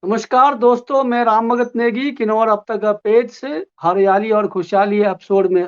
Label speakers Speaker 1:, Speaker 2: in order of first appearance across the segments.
Speaker 1: नमस्कार दोस्तों, मैं राम भगत नेगी किन्नौर अब तक पेज से हरियाली और खुशहाली एपिसोड में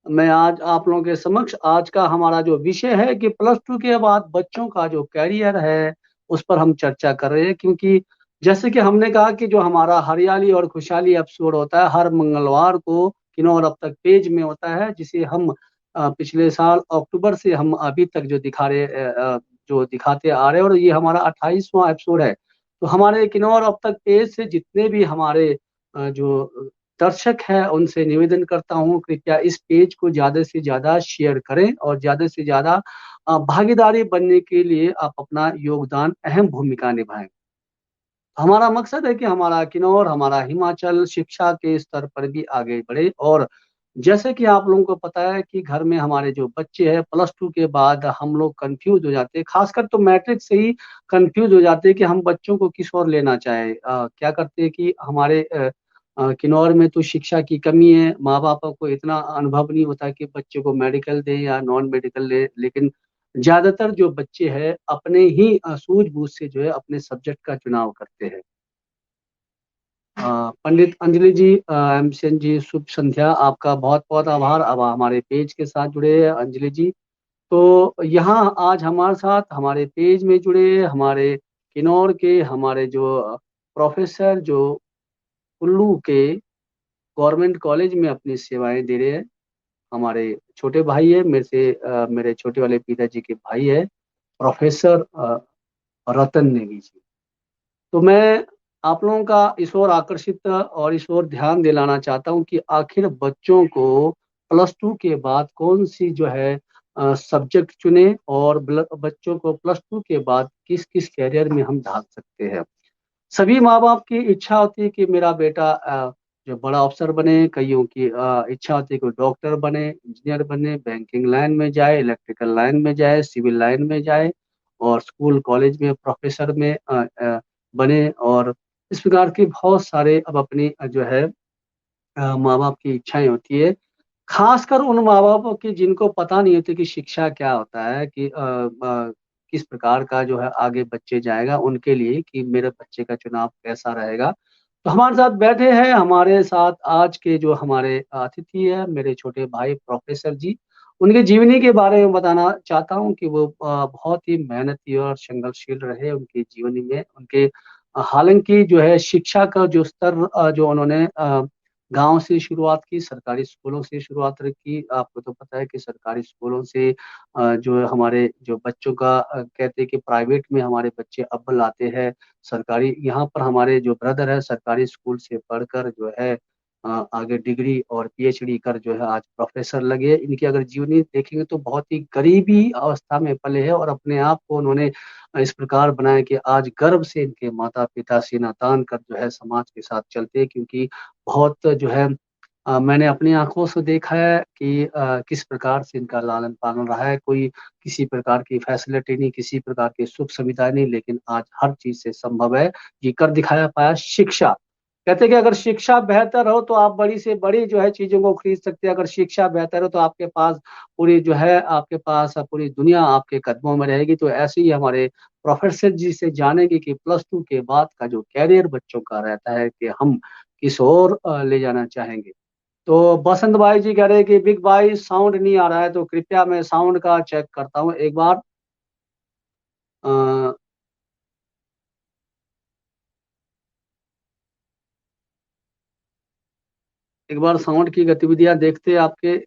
Speaker 1: मैं आज आप लोगों के समक्ष आज का हमारा जो विषय है कि प्लस टू के बाद बच्चों का जो कैरियर है उस पर हम चर्चा कर रहे हैं। क्योंकि जैसे कि हमने कहा कि जो हमारा हरियाली और खुशहाली एपिसोड होता है हर मंगलवार को किन्नौर अब तक पेज में होता है, जिसे हम पिछले साल अक्टूबर से हम अभी तक जो दिखाते आ रहे हैं, और ये हमारा 28वां एपिसोड है। तो हमारे किन्नौर अब तक पेज से जितने भी हमारे जो दर्शक हैं उनसे निवेदन करता हूँ, कृपया इस पेज को ज़्यादा से ज़्यादा शेयर करें और ज़्यादा से ज़्यादा भागीदारी बनने के लिए आप अपना योगदान अहम भूमिका निभाएं। हमारा मकसद है कि हमारा किन्नौर, हमारा हिमाचल शिक्षा के स्तर पर भी आगे बढ़े। और जैसे कि आप लोगों को पता है कि घर में हमारे जो बच्चे हैं प्लस टू के बाद हम लोग कंफ्यूज हो जाते हैं, खासकर तो मैट्रिक से ही कंफ्यूज हो जाते हैं कि हम बच्चों को किस ओर लेना चाहें। क्या करते हैं कि हमारे किन्नौर में तो शिक्षा की कमी है, माँ बाप को इतना अनुभव नहीं होता कि बच्चे को मेडिकल दें या नॉन मेडिकल ले, लेकिन ज्यादातर जो बच्चे हैं अपने ही सूझबूझ से जो है अपने सब्जेक्ट का चुनाव करते हैं। पंडित अंजलि जी, एमसीएन जी, शुभ संध्या। आपका बहुत बहुत आभार, अब हमारे पेज के साथ जुड़े हैं अंजलि जी। तो यहाँ आज हमारे साथ हमारे पेज में जुड़े हमारे किन्नौर के हमारे जो प्रोफेसर जो कुल्लू के गवर्नमेंट कॉलेज में अपनी सेवाएं दे रहे हैं, हमारे छोटे भाई है मेरे से, मेरे छोटे वाले पिताजी के भाई है, प्रोफेसर रतन नेगी जी। तो मैं आप लोगों का इस ओर आकर्षित और इस ओर ध्यान दिलाना चाहता हूँ कि आखिर बच्चों को प्लस टू के बाद कौन सी जो है सब्जेक्ट चुने, और बच्चों को प्लस टू के बाद किस किस कैरियर में हम ढाल सकते हैं। सभी माँ बाप की इच्छा होती है कि मेरा बेटा जो बड़ा अफसर बने, कईयों की इच्छा होती है कि डॉक्टर बने, इंजीनियर बने, बैंकिंग लाइन में जाए, इलेक्ट्रिकल लाइन में जाए, सिविल लाइन में जाए, और स्कूल कॉलेज में प्रोफेसर में बने। और इस प्रकार के बहुत सारे अब अपनी जो है माँ बाप की इच्छाएं होती है, खासकर उन माँ बापों की जिनको पता नहीं होती कि शिक्षा क्या होता है, कि किस प्रकार का जो है आगे बच्चे जाएगा उनके लिए, कि मेरे बच्चे का चुनाव कैसा रहेगा। तो हमारे साथ बैठे हैं, हमारे साथ आज के जो हमारे अतिथि है मेरे छोटे भाई प्रोफेसर जी। उनके जीवनी के बारे में बताना चाहता हूँ कि वो बहुत ही मेहनती और संघर्षशील रहे उनके जीवनी में। उनके हालांकि जो है शिक्षा का जो स्तर जो उन्होंने गांव से शुरुआत की, सरकारी स्कूलों से शुरुआत की। आपको तो पता है कि सरकारी स्कूलों से जो हमारे जो बच्चों का कहते हैं कि प्राइवेट में हमारे बच्चे अव्वल आते हैं, सरकारी यहाँ पर हमारे जो ब्रदर है सरकारी स्कूल से पढ़कर जो है आगे डिग्री और पीएचडी कर जो है आज प्रोफेसर लगे। इनकी अगर जीवनी देखेंगे तो बहुत ही गरीबी अवस्था में पले हैं, और अपने आप को उन्होंने इस प्रकार बनाया कि आज गर्व से इनके माता पिता सीना तान कर जो है समाज के साथ चलते हैं। क्योंकि बहुत जो है मैंने अपनी आंखों से देखा है कि किस प्रकार से इनका लालन पालन रहा है। कोई किसी प्रकार की फैसिलिटी नहीं, किसी प्रकार की सुख सुविधा नहीं, लेकिन आज हर चीज से संभव है। ये कर दिखाया पाया शिक्षा। कहते हैं कि अगर शिक्षा बेहतर हो तो आप बड़ी से बड़ी जो है चीजों को खरीद सकते हैं। अगर शिक्षा बेहतर हो तो आपके पास पूरी जो है आपके पास पूरी दुनिया आपके कदमों में रहेगी। तो ऐसे ही हमारे प्रोफेसर जी से जानेंगे कि प्लस टू के बाद का जो कैरियर बच्चों का रहता है कि हम किस ओर ले जाना चाहेंगे। तो बसंत भाई जी कह रहे हैं कि बिग भाई साउंड नहीं आ रहा है, तो कृपया मैं साउंड का चेक करता हूँ एक बार। अ, एक बार साउंड की गतिविधियां देखते हैं आपके।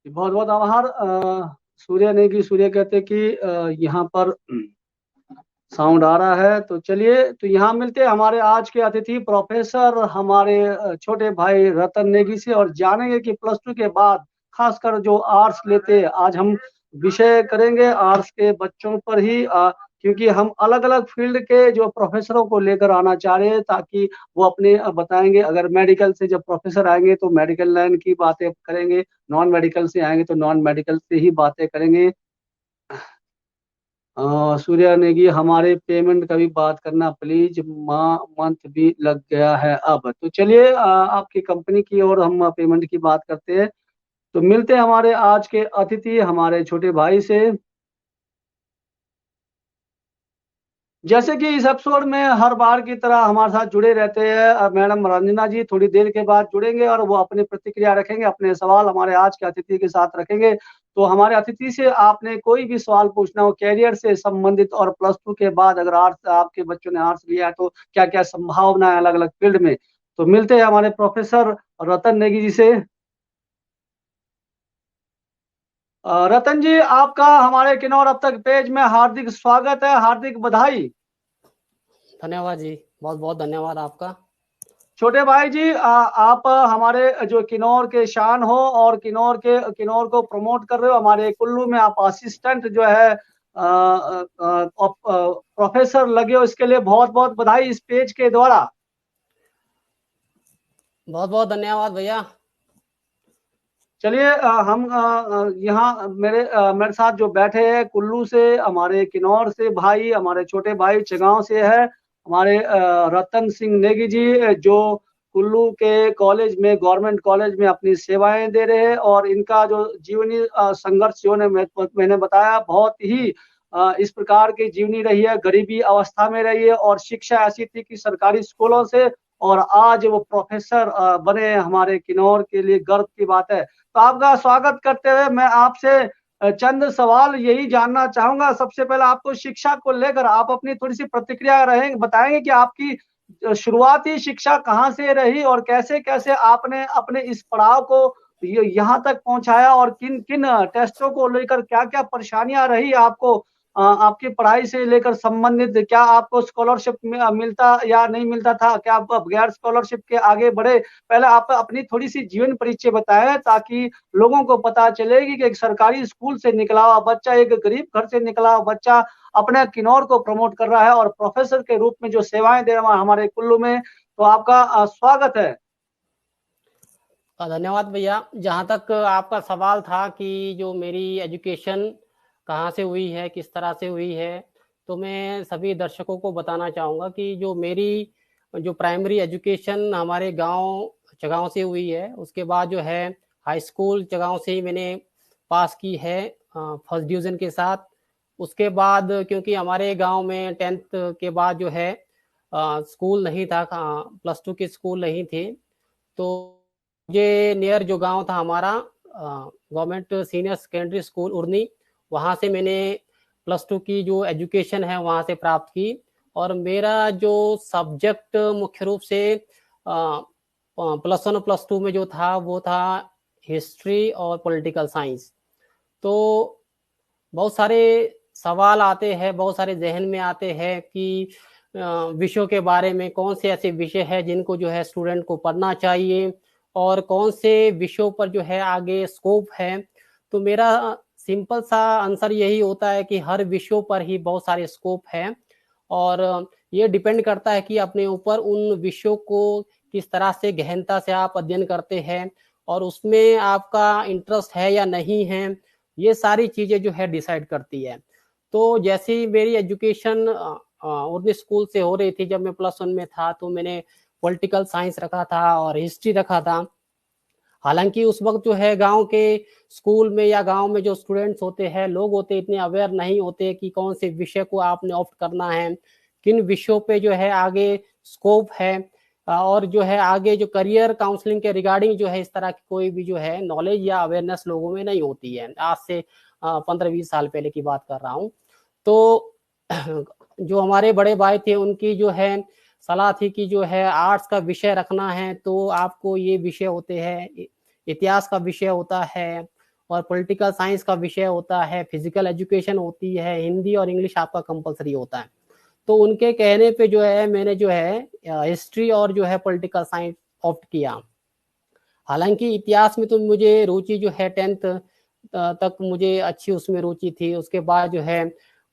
Speaker 1: बहुत बहुत आभार सूर्य ने कि सूर्य कहते कि यहाँ पर साउंड आ रहा है। तो चलिए, तो यहाँ मिलते हैं हमारे आज के अतिथि प्रोफेसर हमारे छोटे भाई रतन नेगी से, और जानेंगे कि प्लस टू के बाद खासकर जो आर्ट्स लेते हैं, आज हम विषय करेंगे आर्ट्स के बच्चों पर ही, क्योंकि हम अलग-अलग फील्ड के जो प्रोफ़ेसरों को लेकर आना चाह रहे हैं, ताकि वो अपने बताएँगे। अगर मेडिकल से जब प्रोफ़ेसर आएँगे तो मेडिकल लाइन की बातें करेंगे, नॉन मेडिकल से आएँगे तो नॉन मेडिकल से ही बातें करेंगे। सूर्या नेगी, हमारे पेमेंट का भी बात करना प्लीज़, मंथ भी लग गया है अब। तो चलिए, आपकी कंपनी की और हम पेमेंट की बात करते हैं। तो मिलते हैं हमारे आज के अतिथि, हमारे छोटे भाई से। जैसे कि इस एपिसोड में हर बार की तरह हमारे साथ जुड़े रहते हैं मैडम रंजना जी, थोड़ी देर के बाद जुड़ेंगे और वो अपनी प्रतिक्रिया रखेंगे, अपने सवाल हमारे आज के अतिथि के साथ रखेंगे। तो हमारे अतिथि से आपने कोई भी सवाल पूछना हो करियर से संबंधित, और प्लस 2 के बाद अगर आर्ट्स आपके बच्चों ने आर्ट्स लिया है तो क्या-क्या संभावना है अलग-अलग फील्ड में। तो मिलते हैं हमारे प्रोफ़ेसर रतन नेगी जी से। रतन जी, आपका हमारे किन्नौर अब तक पेज में हार्दिक स्वागत है, हार्दिक बधाई।
Speaker 2: धन्यवाद जी, बहुत-बहुत धन्यवाद आपका।
Speaker 1: छोटे भाई जी, आप हमारे जो किन्नौर के शान हो और किन्नौर को प्रमोट कर रहे हो। हमारे कुल्लू में आप असिस्टेंट जो है प्रोफेसर लगे हो, इसके लिए बहुत-बहुत बधाई इस पेज के द्वारा।
Speaker 2: बहुत-बहुत धन्यवाद भैया।
Speaker 1: चलिए, हम यहाँ मेरे साथ जो बैठे हैं कुल्लू से, हमारे किन्नौर से भाई, हमारे छोटे भाई चगांव से है, हमारे रतन सिंह नेगी जी, जो कुल्लू के कॉलेज में, गवर्नमेंट कॉलेज में अपनी सेवाएं दे रहे हैं, और इनका जो जीवनी संघर्ष जो मैंने बताया, बहुत ही इस प्रकार की जीवनी रही है, गरीबी अवस्था में रही है, और शिक्षा ऐसी थी कि सरकारी स्कूलों से, और आज वो प्रोफेसर बने हैं। हमारे किन्नौर के लिए गर्व की बात है। तो आपका स्वागत करते हुए मैं आपसे चंद सवाल यही जानना चाहूँगा। सबसे पहले आपको शिक्षा को लेकर आप अपनी थोड़ी-सी प्रतिक्रिया बताएँगे कि आपकी शुरुआती शिक्षा कहाँ से रही, और कैसे-कैसे आपने अपने इस पड़ाव को यहाँ तक पहुँचाया, और किन-किन टेस्टों को लेकर क्या-क्या परेशानियाँ रही आपको आपकी पढ़ाई से लेकर संबंधित? क्या आपको स्कॉलरशिप मिलता या नहीं मिलता था? क्या आप बगैर स्कॉलरशिप के आगे बढ़े? पहले आप अपनी थोड़ी-सी जीवन परिचय बताएँ, ताकि लोगों को पता चलेगी कि एक सरकारी स्कूल से निकला हुआ बच्चा, एक गरीब घर से निकला हुआ बच्चा अपने किन्नौर को प्रमोट कर रहा है, और प्रोफ़ेसर के रूप में जो सेवाएँ दे रहा है हमारे कुल्लू में। तो आपका स्वागत है।
Speaker 2: धन्यवाद भैया। जहाँ तक आपका सवाल था कि जो मेरी एजुकेशन कहाँ से हुई है, किस तरह से हुई है, तो मैं सभी दर्शकों को बताना चाहूँगा कि जो प्राइमरी एजुकेशन हमारे गाँव चगांव से हुई है, उसके बाद जो है हाई स्कूल चगांव से ही मैंने पास की है फर्स्ट डिवीज़न के साथ। उसके बाद क्योंकि हमारे गाँव में 10th के बाद जो है स्कूल नहीं था, प्लस 2 के स्कूल नहीं थे, तो ये नियर जो गांव था हमारा गवर्नमेंट सीनियर सेकेंडरी स्कूल उर्नी, वहाँ से मैंने प्लस 2 की जो एजुकेशन है वहाँ से प्राप्त की। और मेरा जो सब्जेक्ट मुख्य रूप से प्लस 1 और प्लस 2 में जो था वो था हिस्ट्री और पॉलिटिकल साइंस। तो बहुत सारे सवाल आते हैं, बहुत सारे ज़हन में आते हैं कि विषयों के बारे में, कौन से ऐसे विषय हैं जिनको जो है स्टूडेंट को पढ़ना चाहिए और कौन से विषयों पर जो है आगे स्कोप है। तो मेरा सिंपल सा आंसर यही होता है कि हर विषयों पर ही बहुत सारे स्कोप हैं, और ये डिपेंड करता है कि अपने ऊपर उन विषयों को किस तरह से गहनता से आप अध्ययन करते हैं और उसमें आपका इंटरेस्ट है या नहीं है, ये सारी चीज़ें जो है डिसाइड करती है। तो जैसे ही मेरी एजुकेशन उर्दू स्कूल से हो रही थी, जब मैं प्लस 1 में था तो मैंने पॉलिटिकल साइंस रखा था और हिस्ट्री रखा था। हालांकि उस वक्त जो है गांव के स्कूल में या गांव में जो स्टूडेंट्स होते हैं, लोग होते हैं, इतने अवेयर नहीं होते कि कौन से विषय को आपने ऑप्ट करना है, किन विषयों पे जो है आगे स्कोप है, और जो है आगे जो करियर काउंसलिंग के रिगार्डिंग जो है इस तरह की कोई भी जो है नॉलेज या अवेयरनेस लोगों में नहीं होती है। आज से 15-20 साल पहले की बात कर रहा हूँ। तो जो हमारे बड़े भाई थे उनकी जो है सलाह थी कि जो है आर्ट्स का विषय रखना है तो आपको ये विषय होते हैं, इतिहास का विषय होता है और पॉलिटिकल साइंस का विषय होता है, फिजिकल एजुकेशन होती है, हिंदी और इंग्लिश आपका कंपलसरी होता है। तो उनके कहने पे जो है मैंने जो है हिस्ट्री और जो है पॉलिटिकल साइंस ऑप्ट किया। हालांकि इतिहास में तो मुझे रुचि जो है 10th तक मुझे अच्छी उसमें रुचि थी। उसके बाद जो है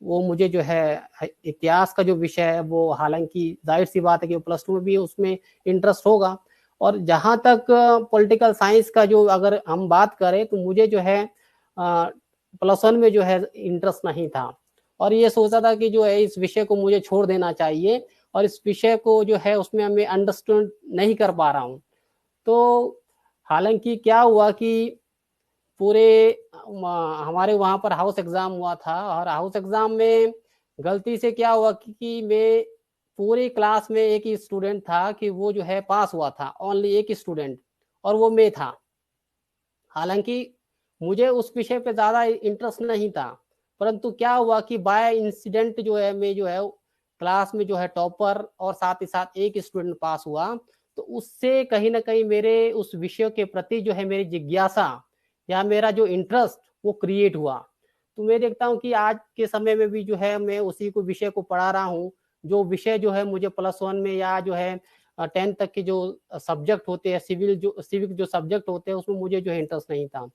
Speaker 2: वो मुझे जो है इतिहास का जो विषय है वो, हालांकि जाहिर सी बात है कि प्लस टू में भी उसमें इंटरेस्ट होगा। और जहाँ तक पॉलिटिकल साइंस का जो अगर हम बात करें तो मुझे जो है प्लस वन में जो है इंटरेस्ट नहीं था, और ये सोचा था कि जो है इस विषय को मुझे छोड़ देना चाहिए, और इस विषय को जो है उसमें मैं अंडरस्टैंड नहीं कर पा रहा हूँ। तो हालांकि क्या हुआ कि पूरे हमारे वहां पर हाउस एग्जाम हुआ था, और हाउस एग्जाम में गलती से क्या हुआ कि मैं, पूरी क्लास में एक ही स्टूडेंट था कि वो जो है पास हुआ था, ओनली एक ही स्टूडेंट, और वो मैं था। हालांकि मुझे उस विषय पे ज्यादा इंटरेस्ट नहीं था, परंतु क्या हुआ कि बाय इंसिडेंट जो है मैं जो है क्लास में जो है टॉपर, और साथ ही साथ एक स्टूडेंट पास हुआ। तो उससे कहीं ना कहीं मेरे उस विषय के प्रति जो है मेरी जिज्ञासा या मेरा जो इंटरेस्ट वो क्रिएट हुआ। तो मैं देखता हूँ कि आज के समय में भी जो है मैं उसी को विषय को पढ़ा रहा हूँ, जो विषय जो है मुझे प्लस वन में या जो है 10th तक के जो सब्जेक्ट होते हैं, सिविक जो सब्जेक्ट होते हैं, उसमें मुझे जो है इंटरेस्ट नहीं था।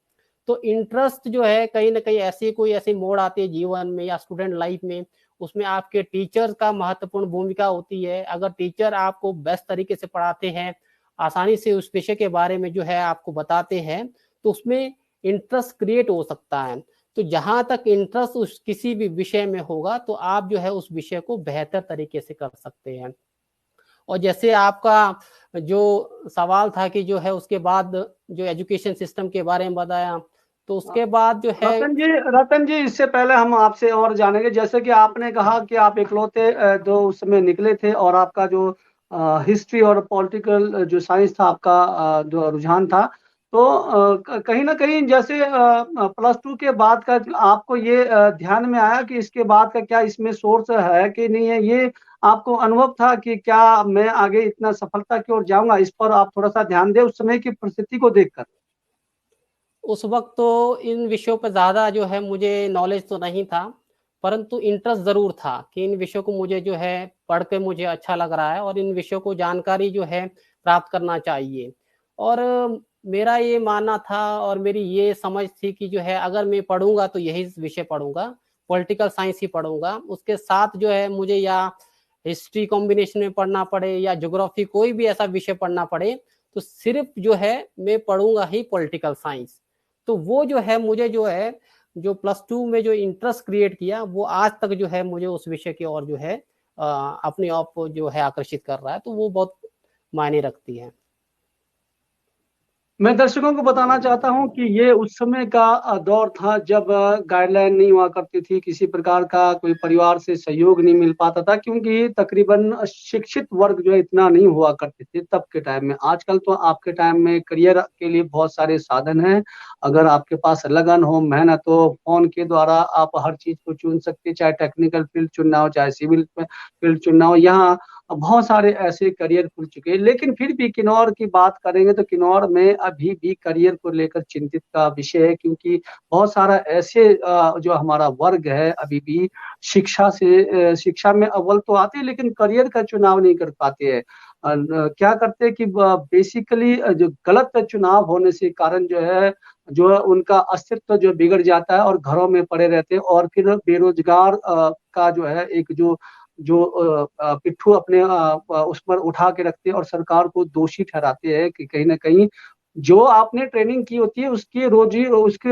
Speaker 2: तो इंटरेस्ट जो है कहीं ना कहीं कोई ऐसी मोड़ आती है जीवन में या स्टूडेंट लाइफ में, उसमें आपके टीचर का महत्वपूर्ण भूमिका होती है। अगर टीचर आपको बेस्ट तरीके से पढ़ाते हैं, आसानी से उस विषय के बारे में जो है आपको बताते हैं, तो उसमें इंटरेस्ट क्रिएट हो सकता है। तो जहां तक इंटरेस्ट उस किसी भी विषय में होगा तो आप जो है उस विषय को बेहतर तरीके से कर सकते हैं। और जैसे आपका जो सवाल था कि जो है उसके बाद जो एजुकेशन सिस्टम के बारे में बताया, तो उसके बाद जो है
Speaker 1: रतन जी, इससे पहले हम आपसे और जानेंगे, जैसे कि आपने कहा कि आप इकलौते जो उस समय निकले थे, और आपका जो हिस्ट्री और पॉलिटिकल जो साइंस था, आपका जो रुझान था, तो कहीं ना कहीं जैसे प्लस टू के बाद का आपको ये ध्यान में आया कि इसके बाद का क्या इसमें सोर्स है कि नहीं है, ये आपको अनुभव था कि क्या मैं आगे इतना सफलता की ओर जाऊंगा, इस पर आप थोड़ा सा ध्यान दें उस समय की परिस्थिति को देखकर।
Speaker 2: उस वक्त तो इन विषयों पर ज़्यादा जो है मुझे नॉलेज तो नहीं था, परंतु इंटरेस्ट ज़रूर था कि इन विषयों को मुझे जो है पढ़ के मुझे अच्छा लग रहा है, और इन विषयों को जानकारी जो है प्राप्त करना चाहिए। और मेरा ये मानना था और मेरी ये समझ थी कि जो है अगर मैं पढ़ूंगा तो यही विषय पढ़ूंगा, पॉलिटिकल साइंस ही पढ़ूंगा। उसके साथ जो है मुझे या हिस्ट्री कॉम्बिनेशन में पढ़ना पड़े या ज्योग्राफी, कोई भी ऐसा विषय पढ़ना पड़े, तो सिर्फ जो है मैं पढ़ूंगा ही पॉलिटिकल साइंस। तो वो जो है मुझे जो है जो प्लस टू में जो इंटरेस्ट क्रिएट किया, वो आज तक जो है मुझे उस विषय की ओर जो है अपने आप को जो है आकर्षित कर रहा है। तो वो बहुत मायने रखती है।
Speaker 1: मैं दर्शकों को बताना चाहता हूं कि ये उस समय का दौर था जब गाइडलाइन नहीं हुआ करती थी, किसी प्रकार का कोई परिवार से सहयोग नहीं मिल पाता था, क्योंकि तकरीबन शिक्षित वर्ग जो है इतना नहीं हुआ करते थे तब के टाइम में। आजकल तो आपके टाइम में करियर के लिए बहुत सारे साधन हैं। अगर आपके पास लगन हो, मेहनत हो, फोन के द्वारा आप हर चीज को चुन सकते, चाहे टेक्निकल फील्ड चुनना हो, चाहे सिविल फील्ड चुनना हो। यहाँ बहुत सारे ऐसे करियर खुल चुके हैं, लेकिन फिर भी किन्नौर की बात करेंगे तो किन्नौर में अभी भी करियर को लेकर चिंतित का विषय है, क्योंकि बहुत सारा ऐसे जो हमारा वर्ग है अभी भी शिक्षा में अव्वल तो आते हैं, लेकिन करियर का चुनाव नहीं कर पाते हैं। क्या करते हैं कि बेसिकली जो गलत चुनाव होने से कारण जो है, जो उनका अस्तित्व जो बिगड़ जाता है और घरों में पड़े रहते हैं, और फिर बेरोजगार का जो है एक जो जो पिट्ठू अपने उस पर उठा के रखते हैं, और सरकार को दोषी ठहराते हैं कि कहीं ना कहीं जो आपने ट्रेनिंग की होती है उसके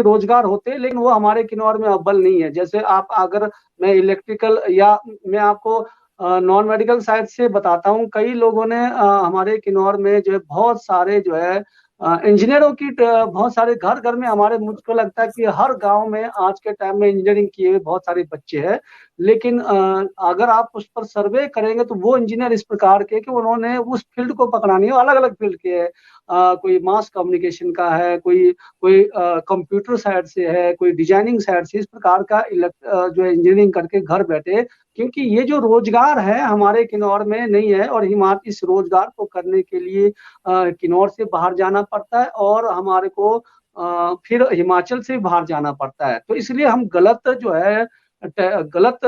Speaker 1: रोजगार होते हैं, लेकिन वो हमारे किन्नौर में अव्वल नहीं है। जैसे आप अगर मैं इलेक्ट्रिकल या मैं आपको नॉन मेडिकल साइड से बताता हूँ, कई लोगों ने हमारे किन्नौर में जो है बहुत सारे जो है इंजीनियरों की बहुत सारे घर घर में, हमारे मुझको लगता है कि हर गांव में आज के टाइम में इंजीनियरिंग किए हुए बहुत सारे बच्चे हैं। लेकिन अगर आप उस पर सर्वे करेंगे तो वो इंजीनियर इस प्रकार के कि उन्होंने उस फील्ड को पकड़ानी है, अलग अलग फील्ड के है। कोई मास कम्युनिकेशन का है, कोई कोई कंप्यूटर साइड से है, कोई डिजाइनिंग साइड से, इस प्रकार का जो है इंजीनियरिंग करके घर बैठे। क्योंकि ये जो रोजगार है हमारे किन्नौर में नहीं है, और इस रोजगार को करने के लिए किन्नौर से बाहर जाना पड़ता है, और हमारे को फिर हिमाचल से बाहर जाना पड़ता है। तो इसलिए हम गलत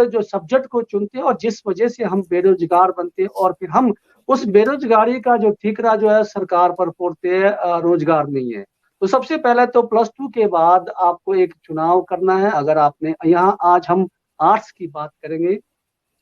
Speaker 1: जो सब्जेक्ट को चुनते हैं, और जिस वजह से हम बेरोजगार बनते हैं, और फिर हम उस बेरोजगारी का जो ठीकरा जो है सरकार पर फोड़ते हैं, रोजगार नहीं है। तो सबसे पहले तो +2 के बाद आपको एक चुनाव करना है। अगर आपने यहाँ आज हम आर्ट्स की बात करेंगे,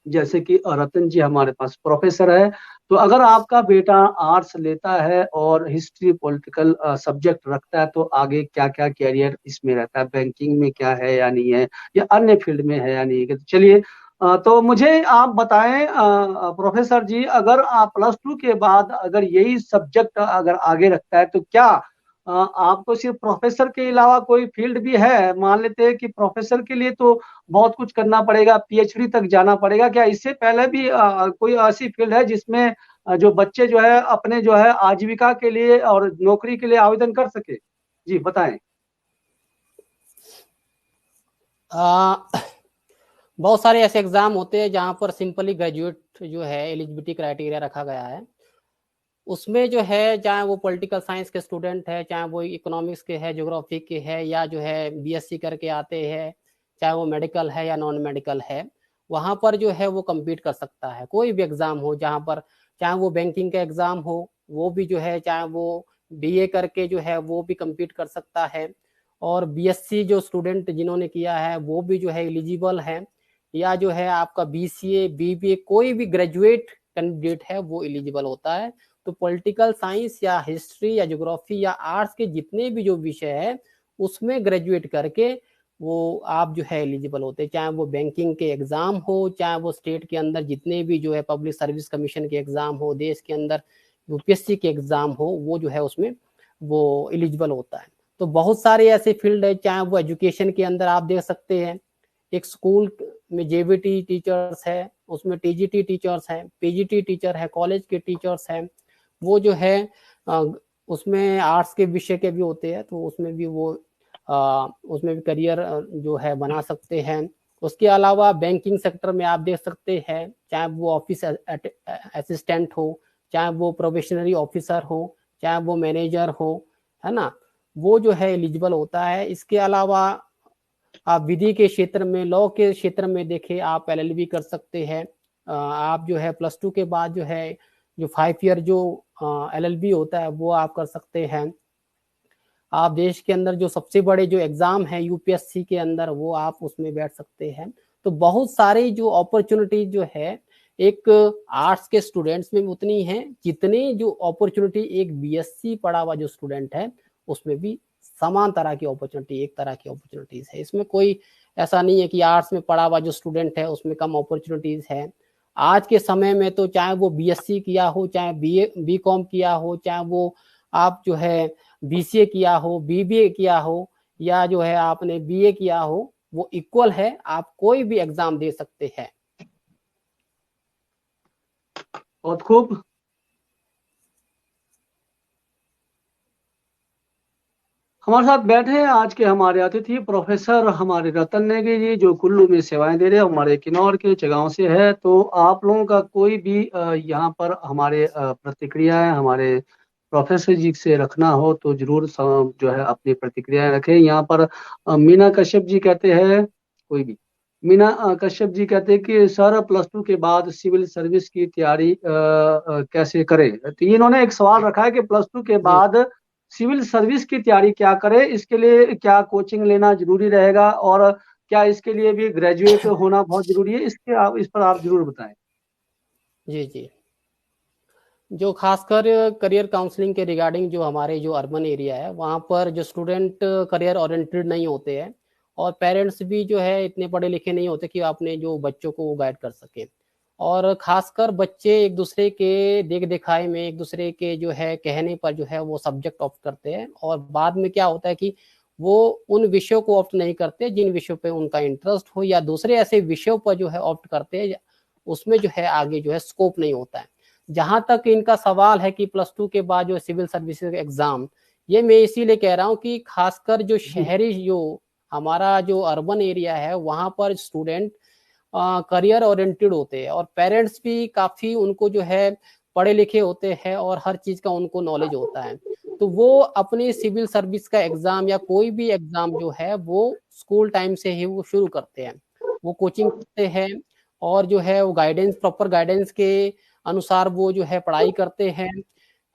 Speaker 1: जैसे कि रतन जी हमारे पास प्रोफेसर है, तो अगर आपका बेटा आर्ट्स लेता है और हिस्ट्री पॉलिटिकल सब्जेक्ट रखता है, तो आगे क्या क्या कैरियर इसमें रहता है, बैंकिंग में क्या है या नहीं है, या अन्य फील्ड में है या नहीं है। तो चलिए, तो मुझे आप बताएं प्रोफेसर जी, अगर आप +2 के बाद अगर यही सब्जेक्ट अगर आगे रखता है, तो क्या आपको सिर्फ प्रोफेसर के अलावा कोई फील्ड भी है? मान लेते हैं कि प्रोफेसर के लिए तो बहुत कुछ करना पड़ेगा, पीएचडी तक जाना पड़ेगा, क्या इससे पहले भी कोई ऐसी फील्ड है जिसमें जो बच्चे जो है अपने जो है आजीविका के लिए और नौकरी के लिए आवेदन कर सके? जी बताएं।
Speaker 2: बहुत सारे ऐसे एग्जाम होते हैं जहाँ पर सिंपली ग्रेजुएट जो है एलिजिबिलिटी क्राइटेरिया रखा गया है। उसमें जो है चाहे वो पॉलिटिकल साइंस के स्टूडेंट है, चाहे वो इकोनॉमिक्स के है, ज्योग्राफी के है, या जो है बीएससी करके आते हैं, चाहे वो मेडिकल है या नॉन मेडिकल है, वहाँ पर जो है वो कम्पीट कर सकता है। कोई भी एग्जाम हो जहाँ पर, चाहे वो बैंकिंग का एग्जाम हो वो भी जो है, चाहे वो बीए करके जो है वो भी कम्पीट कर सकता है। और बीएससी जो स्टूडेंट जिन्होंने किया है वो भी जो है एलिजिबल है, या जो है आपका बीसीए बीबीए कोई भी ग्रेजुएट कैंडिडेट है वो एलिजिबल होता है। तो पॉलिटिकल साइंस या हिस्ट्री या ज्योग्राफी या आर्ट्स के जितने भी जो विषय है उसमें ग्रेजुएट करके वो आप जो है एलिजिबल होते हैं, चाहे वो बैंकिंग के एग्जाम हो, चाहे वो स्टेट के अंदर जितने भी जो है पब्लिक सर्विस कमीशन के एग्जाम हो, देश के अंदर यूपीएससी के एग्जाम हो, वो जो है उसमें वो एलिजिबल होता है। तो बहुत सारे ऐसे फील्ड है, चाहे वो एजुकेशन के अंदर आप देख सकते हैं, एक स्कूल में जेबीटी टीचर्स है, उसमें टीजीटी टीचर्स हैं, पीजीटी टीचर है, कॉलेज के टीचर्स हैं, वो जो है उसमें आर्ट्स के विषय के भी होते हैं, तो उसमें भी वो उसमें भी करियर जो है बना सकते हैं। उसके अलावा बैंकिंग सेक्टर में आप देख सकते हैं, चाहे वो ऑफिस असिस्टेंट हो, चाहे वो प्रोबेशनरी ऑफिसर हो, चाहे वो मैनेजर हो, है ना, वो जो है एलिजिबल होता है। इसके अलावा आप विधि के क्षेत्र में, लॉ के क्षेत्र में देखें, आप एलएलबी कर सकते हैं। आप जो है +2 के बाद जो है जो 5 ईयर जो एलएलबी होता है वो आप कर सकते हैं। आप देश के अंदर जो सबसे बड़े जो एग्जाम है यूपीएससी के अंदर, वो आप उसमें बैठ सकते हैं। तो बहुत सारे जो अपॉर्चुनिटी जो है एक आर्ट्स के स्टूडेंट्स में उतनी है जितने जो अपॉर्चुनिटी एक बीएससी पढ़ा हुआ जो स्टूडेंट है उसमें भी समान तरह की अपॉर्चुनिटी, एक तरह की अपॉर्चुनिटीज है। इसमें कोई ऐसा नहीं है कि आर्ट्स में पढ़ा हुआ जो स्टूडेंट है उसमें कम अपॉर्चुनिटीज है। आज के समय में तो चाहे वो बीएससी किया हो, चाहे बीकॉम किया हो, चाहे वो आप जो है बीसीए किया हो, बीबीए किया हो, या जो है आपने बीए किया हो, वो इक्वल है, आप कोई भी एग्जाम दे सकते हैं।
Speaker 1: बहुत खूब। हमारे साथ बैठे हैं आज के हमारे अतिथि प्रोफेसर हमारे रतन नेगी जी, जो कुल्लू में सेवाएं दे रहे हैं, हमारे किन्नौर के जगहों से है। तो आप लोगों का कोई भी यहाँ पर हमारे प्रतिक्रियाएं हमारे प्रोफेसर जी से रखना हो तो जरूर जो है अपनी प्रतिक्रियाएं रखें। यहाँ पर मीना कश्यप जी कहते हैं, कोई भी मीना कश्यप जी कहते हैं कि सर +2 के बाद सिविल सर्विस की तैयारी कैसे करें? तो इन्होंने एक सवाल रखा है कि +2 के
Speaker 2: जी
Speaker 1: बाद सिविल सर्विस की तैयारी क्या करे, इसके लिए क्या कोचिंग लेना जरूरी रहेगा, और क्या इसके लिए भी ग्रेजुएट होना बहुत जरूरी है? इस पर आप जरूर बताएं।
Speaker 2: जी जी। जो खासकर करियर काउंसलिंग के रिगार्डिंग जो हमारे जो अर्बन एरिया है वहाँ पर जो स्टूडेंट करियर ओरिएंटेड नहीं होते हैं, और पेरेंट्स भी जो है इतने पढ़े लिखे नहीं होते कि अपने जो बच्चों को गाइड कर सके। और खासकर बच्चे एक दूसरे के देख दिखाए में, एक दूसरे के जो है कहने पर जो है वो सब्जेक्ट ऑप्ट करते हैं, और बाद में क्या होता है कि वो उन विषयों को ऑप्ट नहीं करते जिन विषयों पे उनका इंटरेस्ट हो, या दूसरे ऐसे विषयों पर जो है ऑप्ट करते हैं उसमें जो है आगे जो है स्कोप नहीं होता है। जहां तक इनका सवाल है कि +2 के बाद जो सिविल सर्विसेज एग्जाम, ये मैं इसीलिए कह रहा हूँ कि खासकर जो
Speaker 1: जी
Speaker 2: शहरी जो हमारा जो अर्बन एरिया है वहां पर स्टूडेंट करियर ओरिएंटेड होते हैं, और पेरेंट्स भी काफी उनको जो है पढ़े लिखे होते हैं और हर चीज का उनको नॉलेज होता है। तो वो अपनी सिविल सर्विस का एग्जाम या कोई भी एग्जाम जो है वो स्कूल टाइम से ही वो शुरू करते हैं, वो कोचिंग करते हैं, और जो है वो गाइडेंस, प्रॉपर गाइडेंस के अनुसार वो जो है पढ़ाई करते हैं,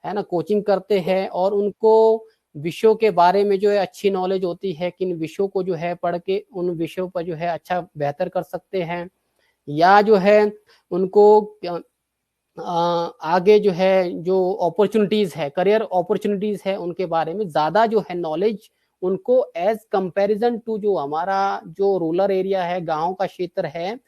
Speaker 2: है ना, कोचिंग करते हैं, और उनको विषयों के बारे में जो है अच्छी नॉलेज होती है, किन विषयों को जो है पढ़ के उन विषयों पर जो है अच्छा बेहतर कर सकते हैं, या जो है उनको आगे जो है जो अपॉर्चुनिटीज है, करियर अपॉर्चुनिटीज है, उनके बारे में ज्यादा जो है नॉलेज उनको एज कंपैरिजन टू जो हमारा जो रूरल एरिया है, गांव का क्षेत्र है,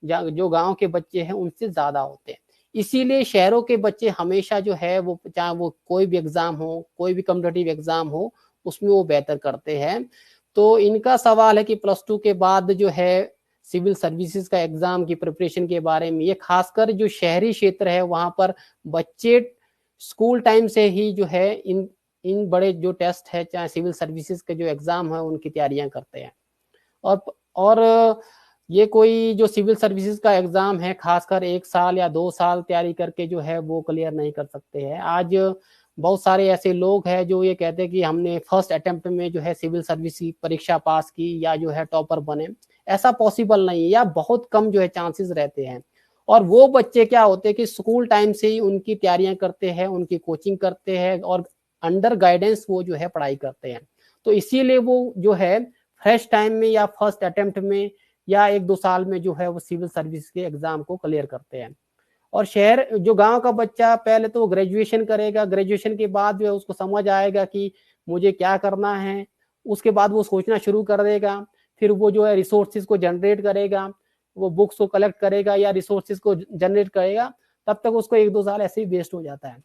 Speaker 2: जो गांव के बच्चे हैं उनसे ज्यादा होते हैं। इसीलिए शहरों के बच्चे हमेशा जो है वो, चाहे वो कोई भी एग्जाम हो, कोई भी कॉम्पिटिटिव एग्जाम हो, उसमें वो बेहतर करते हैं। तो इनका सवाल है कि +2 के बाद जो है सिविल सर्विसेज का एग्जाम की प्रिपरेशन के बारे में, ये खासकर जो शहरी क्षेत्र है वहां पर बच्चे स्कूल टाइम से ही जो है इन बड़े जो टेस्ट है, चाहे सिविल सर्विसेज के जो एग्जाम है, उनकी तैयारियां करते हैं। और ये कोई जो सिविल सर्विसेज का एग्जाम है खासकर 1 साल या 2 साल तैयारी करके जो है वो क्लियर नहीं कर सकते हैं। आज बहुत सारे ऐसे लोग हैं जो ये कहते हैं कि हमने फर्स्ट अटेम्प्ट में जो है सिविल सर्विस की परीक्षा पास की या जो है टॉपर बने। ऐसा पॉसिबल नहीं है, या बहुत कम जो है चांसेस रहते हैं। और वो बच्चे क्या होते हैं कि स्कूल टाइम से ही उनकी तैयारियां करते हैं, उनकी कोचिंग करते हैं और अंडर गाइडेंस वो जो है पढ़ाई करते हैं। तो इसीलिए वो जो है फ्रेश टाइम में या फर्स्ट अटेम्प्ट में या 1-2 साल में जो है वो सिविल सर्विस के एग्जाम को क्लियर करते हैं। और शहर जो गांव का बच्चा पहले तो ग्रेजुएशन करेगा, ग्रेजुएशन के बाद जो है उसको समझ आएगा कि मुझे क्या करना है, उसके बाद वो सोचना शुरू कर देगा। फिर वो जो है रिसोर्सेज को जनरेट करेगा, वो बुक्स को कलेक्ट करेगा या रिसोर्सेज को जनरेट करेगा, तब तक उसको 1-2 साल ऐसे ही वेस्ट हो जाता है।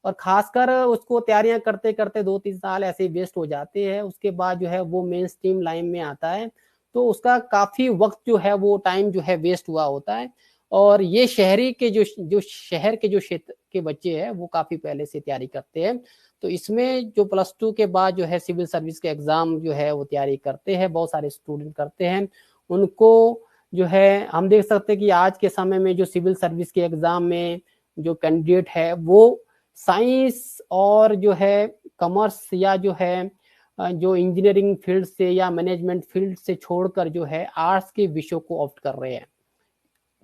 Speaker 2: और खासकर उसको तैयारियां करते करते 2-3 साल ऐसे ही वेस्ट हो जाते हैं। उसके बाद जो है वो मेन स्ट्रीम लाइन में आता है, तो उसका काफी वक्त जो है वो टाइम जो है वेस्ट हुआ होता है। और ये शहरी के जो शहर के जो क्षेत्र के बच्चे हैं वो काफी पहले से तैयारी करते हैं। तो इसमें जो +2 के बाद जो है सिविल सर्विस के एग्जाम जो है वो तैयारी करते हैं, बहुत सारे स्टूडेंट करते हैं। उनको जो है हम देख सकते हैं कि आज के समय में जो सिविल सर्विस के एग्जाम में जो कैंडिडेट है वो साइंस और जो है कॉमर्स या जो है जो इंजीनियरिंग फील्ड से या मैनेजमेंट फील्ड से छोड़कर जो है आर्ट्स के विषयों को ऑप्ट कर रहे हैं।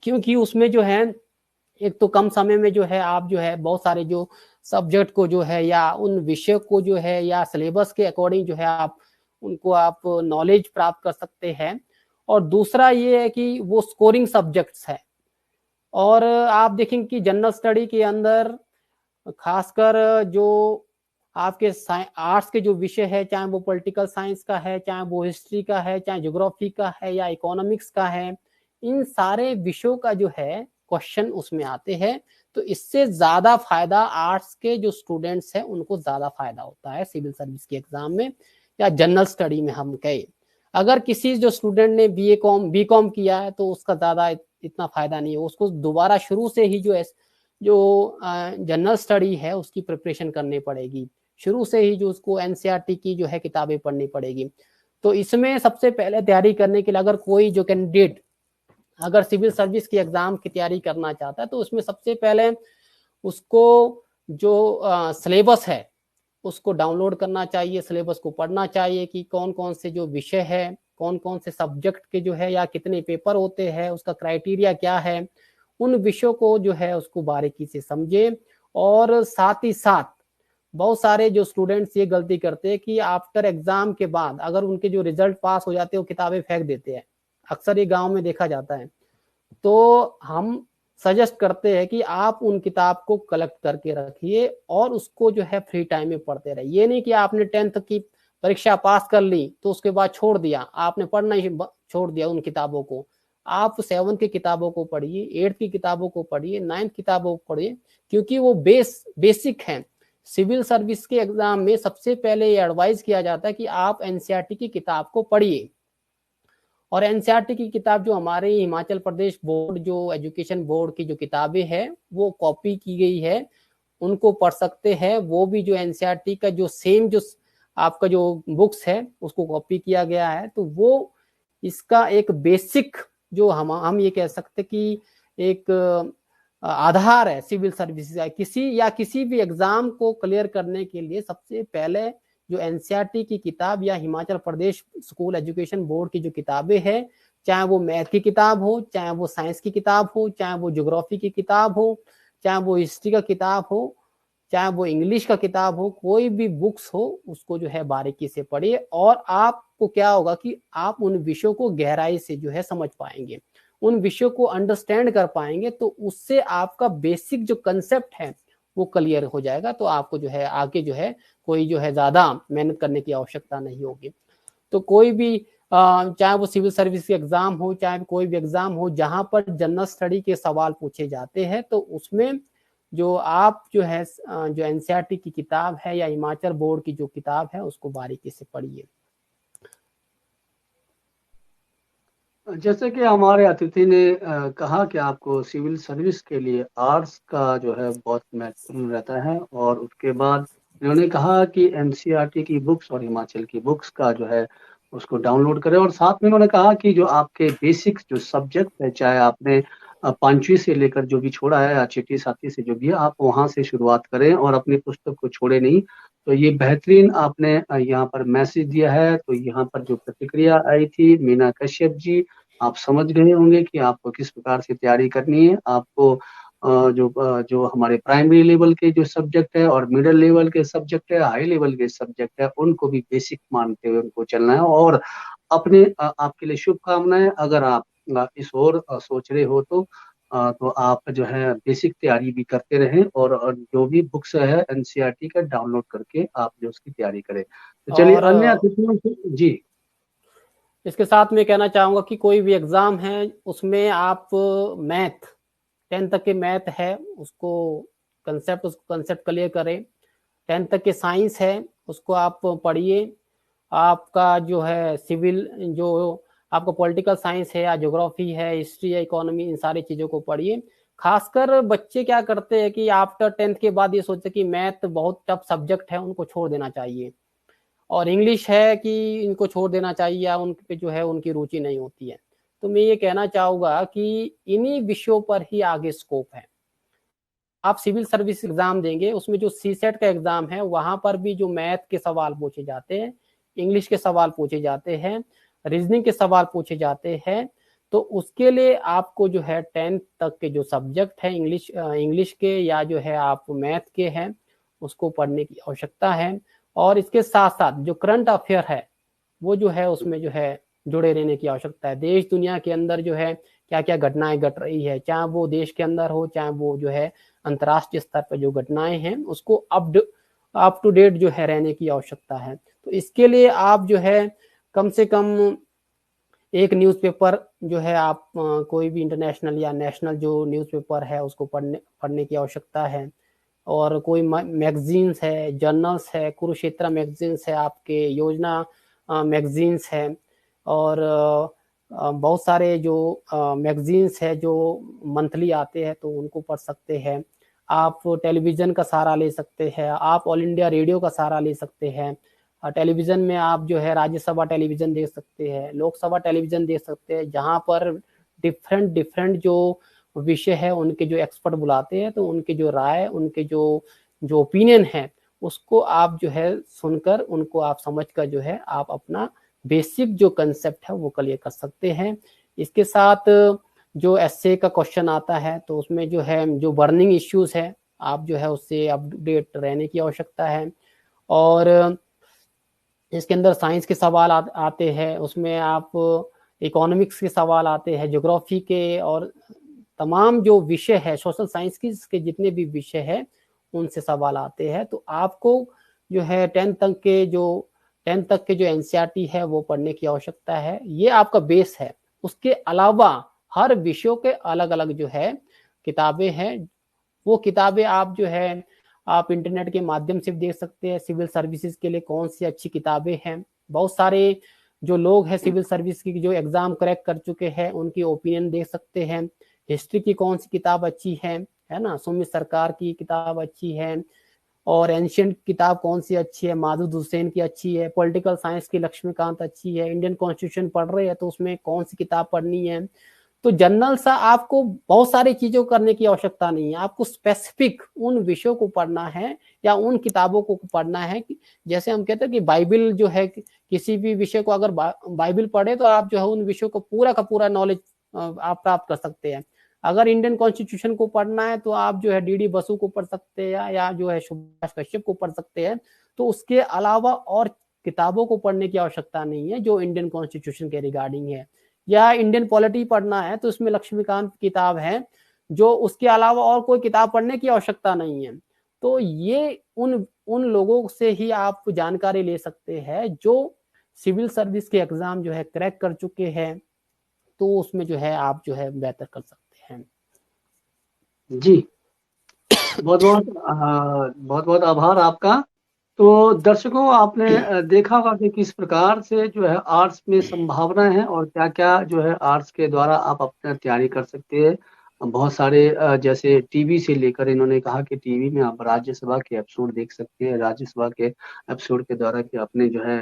Speaker 2: क्योंकि उसमें जो है एक तो कम समय में जो है आप जो है बहुत सारे जो सब्जेक्ट को जो है या उन विषय को जो है या सिलेबस के अकॉर्डिंग जो है आप नॉलेज प्राप्त कर सकते हैं। और दूसरा ये है कि वो स्कोरिंग सब्जेक्ट्स है। और आप देखेंगे कि जनरल स्टडी के अंदर खासकर जो आपके आर्ट्स के जो विषय है, चाहे वो पॉलिटिकल साइंस का है, चाहे वो हिस्ट्री का है, चाहे ज्योग्राफी का है या इकोनॉमिक्स का है, इन सारे विषयों का जो है क्वेश्चन उसमें आते हैं। तो इससे ज्यादा फायदा आर्ट्स के जो स्टूडेंट्स हैं उनको ज्यादा फायदा होता है सिविल सर्विस के एग्जाम में या जनरल स्टडी में हम कहें। अगर किसी जो स्टूडेंट ने बी कॉम किया है तो उसका ज्यादा इतना फायदा नहीं है, उसको दोबारा शुरू से ही जो जनरल स्टडी है उसकी प्रिपरेशन करनी पड़ेगी, शुरू से ही जो उसको एनसीईआरटी की जो है किताबें पढ़नी पड़ेगी। तो इसमें सबसे पहले तैयारी करने के लिए अगर कोई जो कैंडिडेट अगर सिविल सर्विस की एग्जाम की तैयारी करना चाहता है तो उसमें सबसे पहले उसको जो सिलेबस है उसको डाउनलोड करना चाहिए, सिलेबस को पढ़ना चाहिए कि कौन कौन से जो विषय है, कौन कौन से सब्जेक्ट के जो है या कितने पेपर होते हैं, उसका क्राइटेरिया क्या है, उन विषयों को जो है उसको बारीकी से समझे। और साथ ही साथ बहुत सारे जो स्टूडेंट्स ये गलती करते हैं कि आफ्टर एग्जाम के बाद अगर उनके जो रिजल्ट पास हो जाते हैं वो किताबें फेंक देते हैं, अक्सर ये गांव में देखा जाता है। तो हम सजेस्ट करते हैं कि आप उन किताब को कलेक्ट करके रखिए और उसको जो है फ्री टाइम में पढ़ते रहिए। ये नहीं कि आपने 10th की परीक्षा पास कर ली तो उसके बाद छोड़ दिया, आपने पढ़ना ही छोड़ दिया उन किताबों को। आप 7th की किताबों को पढ़िए, 8th की किताबों को पढ़िए, 9th किताबों को पढ़िए, क्योंकि वो बेसिक हैं। सिविल सर्विस के एग्जाम में सबसे पहले ये एडवाइस किया जाता है कि आप एनसीईआरटी की किताब को पढ़िए। और एनसीईआरटी की किताब जो हमारे हिमाचल प्रदेश बोर्ड जो एजुकेशन बोर्ड की जो किताबें हैं वो कॉपी की गई है, उनको पढ़ सकते हैं। वो भी जो एनसीईआरटी का जो सेम जो आपका जो बुक्स है उसको कॉपी किया गया है। तो वो इसका एक बेसिक जो हम ये कह सकते कि एक आधार है सिविल सर्विसेज का। किसी भी एग्जाम को क्लियर करने के लिए सबसे पहले जो एनसीईआरटी की किताब या Himachal Pradesh school education board की जो किताबें हैं, चाहे वो मैथ की किताब हो, चाहे वो साइंस की किताब हो, चाहे वो ज्योग्राफी की किताब हो, चाहे वो हिस्ट्री का किताब हो, चाहे वो इंग्लिश का किताब हो, कोई भी बुक्स हो, उसको जो है बारीकी से पढ़िए, और आपको क्या होगा कि आप उन विषयों को गहराई से जो है समझ पाएंगे, उन विषयों को अंडरस्टैंड कर पाएंगे, तो उससे आपका बेसिक जो कंसेप्ट है वो क्लियर हो जाएगा। तो आपको जो है आगे जो है कोई जो है ज्यादा मेहनत करने की आवश्यकता नहीं होगी। तो कोई भी चाहे वो सिविल सर्विस एग्जाम हो, चाहे कोई भी एग्जाम हो, जहां पर जनरल स्टडी के सवाल पूछे जाते हैं, तो उसमें जो आप जो है जो एनसीईआरटी की किताब है या हिमाचल बोर्ड की जो किताब है उसको बारीकी से पढ़िए।
Speaker 1: जैसे कि हमारे अतिथि ने कहा कि आपको सिविल सर्विस के लिए आर्ट्स का जो है बहुत महत्वपूर्ण रहता है, और उसके बाद इन्होंने कहा कि एनसीईआरटी की बुक्स और हिमाचल की बुक्स का जो है उसको डाउनलोड करें, और साथ में उन्होंने कहा कि जो आपके बेसिक जो सब्जेक्ट है, चाहे आपने पांचवी से लेकर जो भी छोड़ा है या छठी सातवीं से जो भी है, आप वहां से शुरुआत करें और अपनी पुस्तक को छोड़े नहीं। तो ये बेहतरीन आपने यहाँ पर मैसेज दिया है। तो यहाँ पर जो प्रतिक्रिया आई थी मीना कश्यप जी, आप समझ गए होंगे कि आपको किस प्रकार से तैयारी करनी है। आपको जो हमारे प्राइमरी लेवल के जो सब्जेक्ट है और मिडिल लेवल के सब्जेक्ट है, हाई लेवल के सब्जेक्ट है, उनको भी बेसिक मानते हुए उनको चलना है। और अपने आपके लिए शुभकामनाएं। अगर आप इस ओर सोच रहे हो तो आप जो है बेसिक तैयारी भी करते रहें, और जो भी बुक्स है एनसीईआरटी का डाउनलोड करके आप जो उसकी तैयारी करें। तो चलिए
Speaker 2: और
Speaker 1: अन्य अतिथियों से जी।
Speaker 2: इसके साथ में कहना चाहूंगा कि कोई भी एग्जाम है उसमें आप मैथ, 10 तक के मैथ है उसको कंसेप्ट क्लियर करें। 10 तक के साइंस है उसको आप पढ़िए। आपका जो है सिविल, जो आपका पॉलिटिकल साइंस है या ज्योग्राफी है, हिस्ट्री है, इकोनॉमी, इन सारी चीजों को पढ़िए। खासकर बच्चे क्या करते हैं कि आफ्टर 10th के बाद ये सोचते कि मैथ बहुत टफ सब्जेक्ट है, उनको छोड़ देना चाहिए, और इंग्लिश है कि इनको छोड़ देना चाहिए या उन पे जो है उनकी रुचि नहीं होती है। तो मैं ये कहना चाहूंगा कि इन्हीं विषयों पर ही आगे स्कोप है। आप सिविल सर्विस एग्जाम देंगे, उसमें जो सीसेट का एग्जाम है वहां पर भी जो मैथ के सवाल पूछे जाते हैं, इंग्लिश के सवाल पूछे जाते हैं, रीजनिंग के सवाल पूछे जाते हैं। तो उसके लिए आपको जो है 10th तक के जो सब्जेक्ट है इंग्लिश के या जो है आप मैथ के हैं उसको पढ़ने की आवश्यकता है। और इसके साथ साथ जो करंट अफेयर है वो जो है उसमें जो है जुड़े रहने की आवश्यकता है। देश दुनिया के अंदर जो है क्या क्या घटनाएं घट रही है, चाहे वो देश के अंदर हो चाहे वो जो है अंतर्राष्ट्रीय स्तर पर जो घटनाएं हैं, उसको अप टू डेट जो है रहने की आवश्यकता है। तो इसके लिए आप जो है कम से कम एक न्यूज़पेपर जो है आप कोई भी इंटरनेशनल या नेशनल जो न्यूज़पेपर है उसको पढ़ने की आवश्यकता है। और कोई मैगजीन्स है, जर्नल्स है, कुरुक्षेत्र मैगजीन्स है, आपके योजना मैगजीन्स है, और बहुत सारे जो मैगजीन्स है जो मंथली आते हैं तो उनको पढ़ सकते हैं। आप टेलीविज़न का सहारा ले सकते हैं, आप ऑल इंडिया रेडियो का सहारा ले सकते हैं। टेलीविज़न में आप जो है राज्यसभा टेलीविज़न देख सकते हैं, लोकसभा टेलीविज़न देख सकते हैं, जहाँ पर डिफरेंट डिफरेंट जो विषय है उनके जो एक्सपर्ट बुलाते हैं, तो उनके जो राय, उनके जो जो ओपिनियन है उसको आप जो है सुनकर, उनको आप समझकर जो है आप अपना बेसिक जो कंसेप्ट है वो क्लियर कर सकते हैं। इसके साथ जो एसए का क्वेश्चन आता है तो उसमें जो है जो बर्निंग इश्यूज है आप जो है उससे अपडेट रहने की आवश्यकता है। और इसके अंदर साइंस के सवाल आते हैं, उसमें आप इकोनॉमिक्स के सवाल आते हैं, ज्योग्राफी के, और तमाम जो विषय है सोशल साइंस के जितने भी विषय है उनसे सवाल आते हैं। तो आपको जो है 10th तक के जो एनसीईआरटी है वो पढ़ने की आवश्यकता है। ये आपका बेस है। उसके अलावा हर विषयों के अलग अलग जो है किताबें हैं, वो किताबें आप जो है आप इंटरनेट के माध्यम से देख सकते हैं। सिविल सर्विसेज के लिए कौन सी अच्छी किताबें हैं, बहुत सारे जो लोग हैं सिविल सर्विस की जो एग्जाम क्रैक कर चुके हैं उनकी ओपिनियन देख सकते हैं। हिस्ट्री की कौन सी किताब अच्छी है ना, सुमित सरकार की किताब अच्छी है। और एंशियंट किताब कौन सी अच्छी है, माधुद हुसैन की अच्छी है। पॉलिटिकल साइंस की लक्ष्मीकांत अच्छी है। इंडियन कॉन्स्टिट्यूशन पढ़ रहे हैं तो उसमें कौन सी किताब पढ़नी है। तो जनरल सा आपको बहुत सारी चीजों करने की आवश्यकता नहीं है, आपको स्पेसिफिक उन विषयों को पढ़ना है या उन किताबों को पढ़ना है। जैसे हम कहते हैं कि बाइबल जो है, किसी भी विषय को अगर बाइबल पढ़े तो आप जो है उन विषयों को पूरा का पूरा नॉलेज आप प्राप्त कर सकते हैं। अगर इंडियन कॉन्स्टिट्यूशन को पढ़ना है तो आप जो है डीडी बसु को पढ़ सकते हैं या जो है सुभाष कश्यप को पढ़ सकते हैं। तो उसके अलावा और किताबों को पढ़ने की आवश्यकता नहीं है जो इंडियन कॉन्स्टिट्यूशन के रिगार्डिंग है। या इंडियन पॉलिटी पढ़ना है तो उसमें लक्ष्मीकांत किताब है, जो उसके अलावा और कोई किताब पढ़ने की आवश्यकता नहीं है। तो ये उन उन लोगों से ही आप जानकारी ले सकते हैं जो सिविल सर्विस के एग्जाम जो है क्रैक कर चुके हैं, तो उसमें जो है आप जो है बेहतर कर सकते हैं।
Speaker 1: जी, बहुत बहुत बहुत बहुत आभार आपका। तो दर्शकों, आपने देखा होगा कि किस प्रकार से जो है आर्ट्स में संभावना है और क्या क्या जो है आर्ट्स के द्वारा आप अपना तैयारी कर सकते हैं। बहुत सारे जैसे टीवी से लेकर, इन्होंने कहा कि टीवी में आप राज्यसभा के एपिसोड देख सकते हैं, राज्यसभा के एपिसोड के द्वारा कि अपने जो है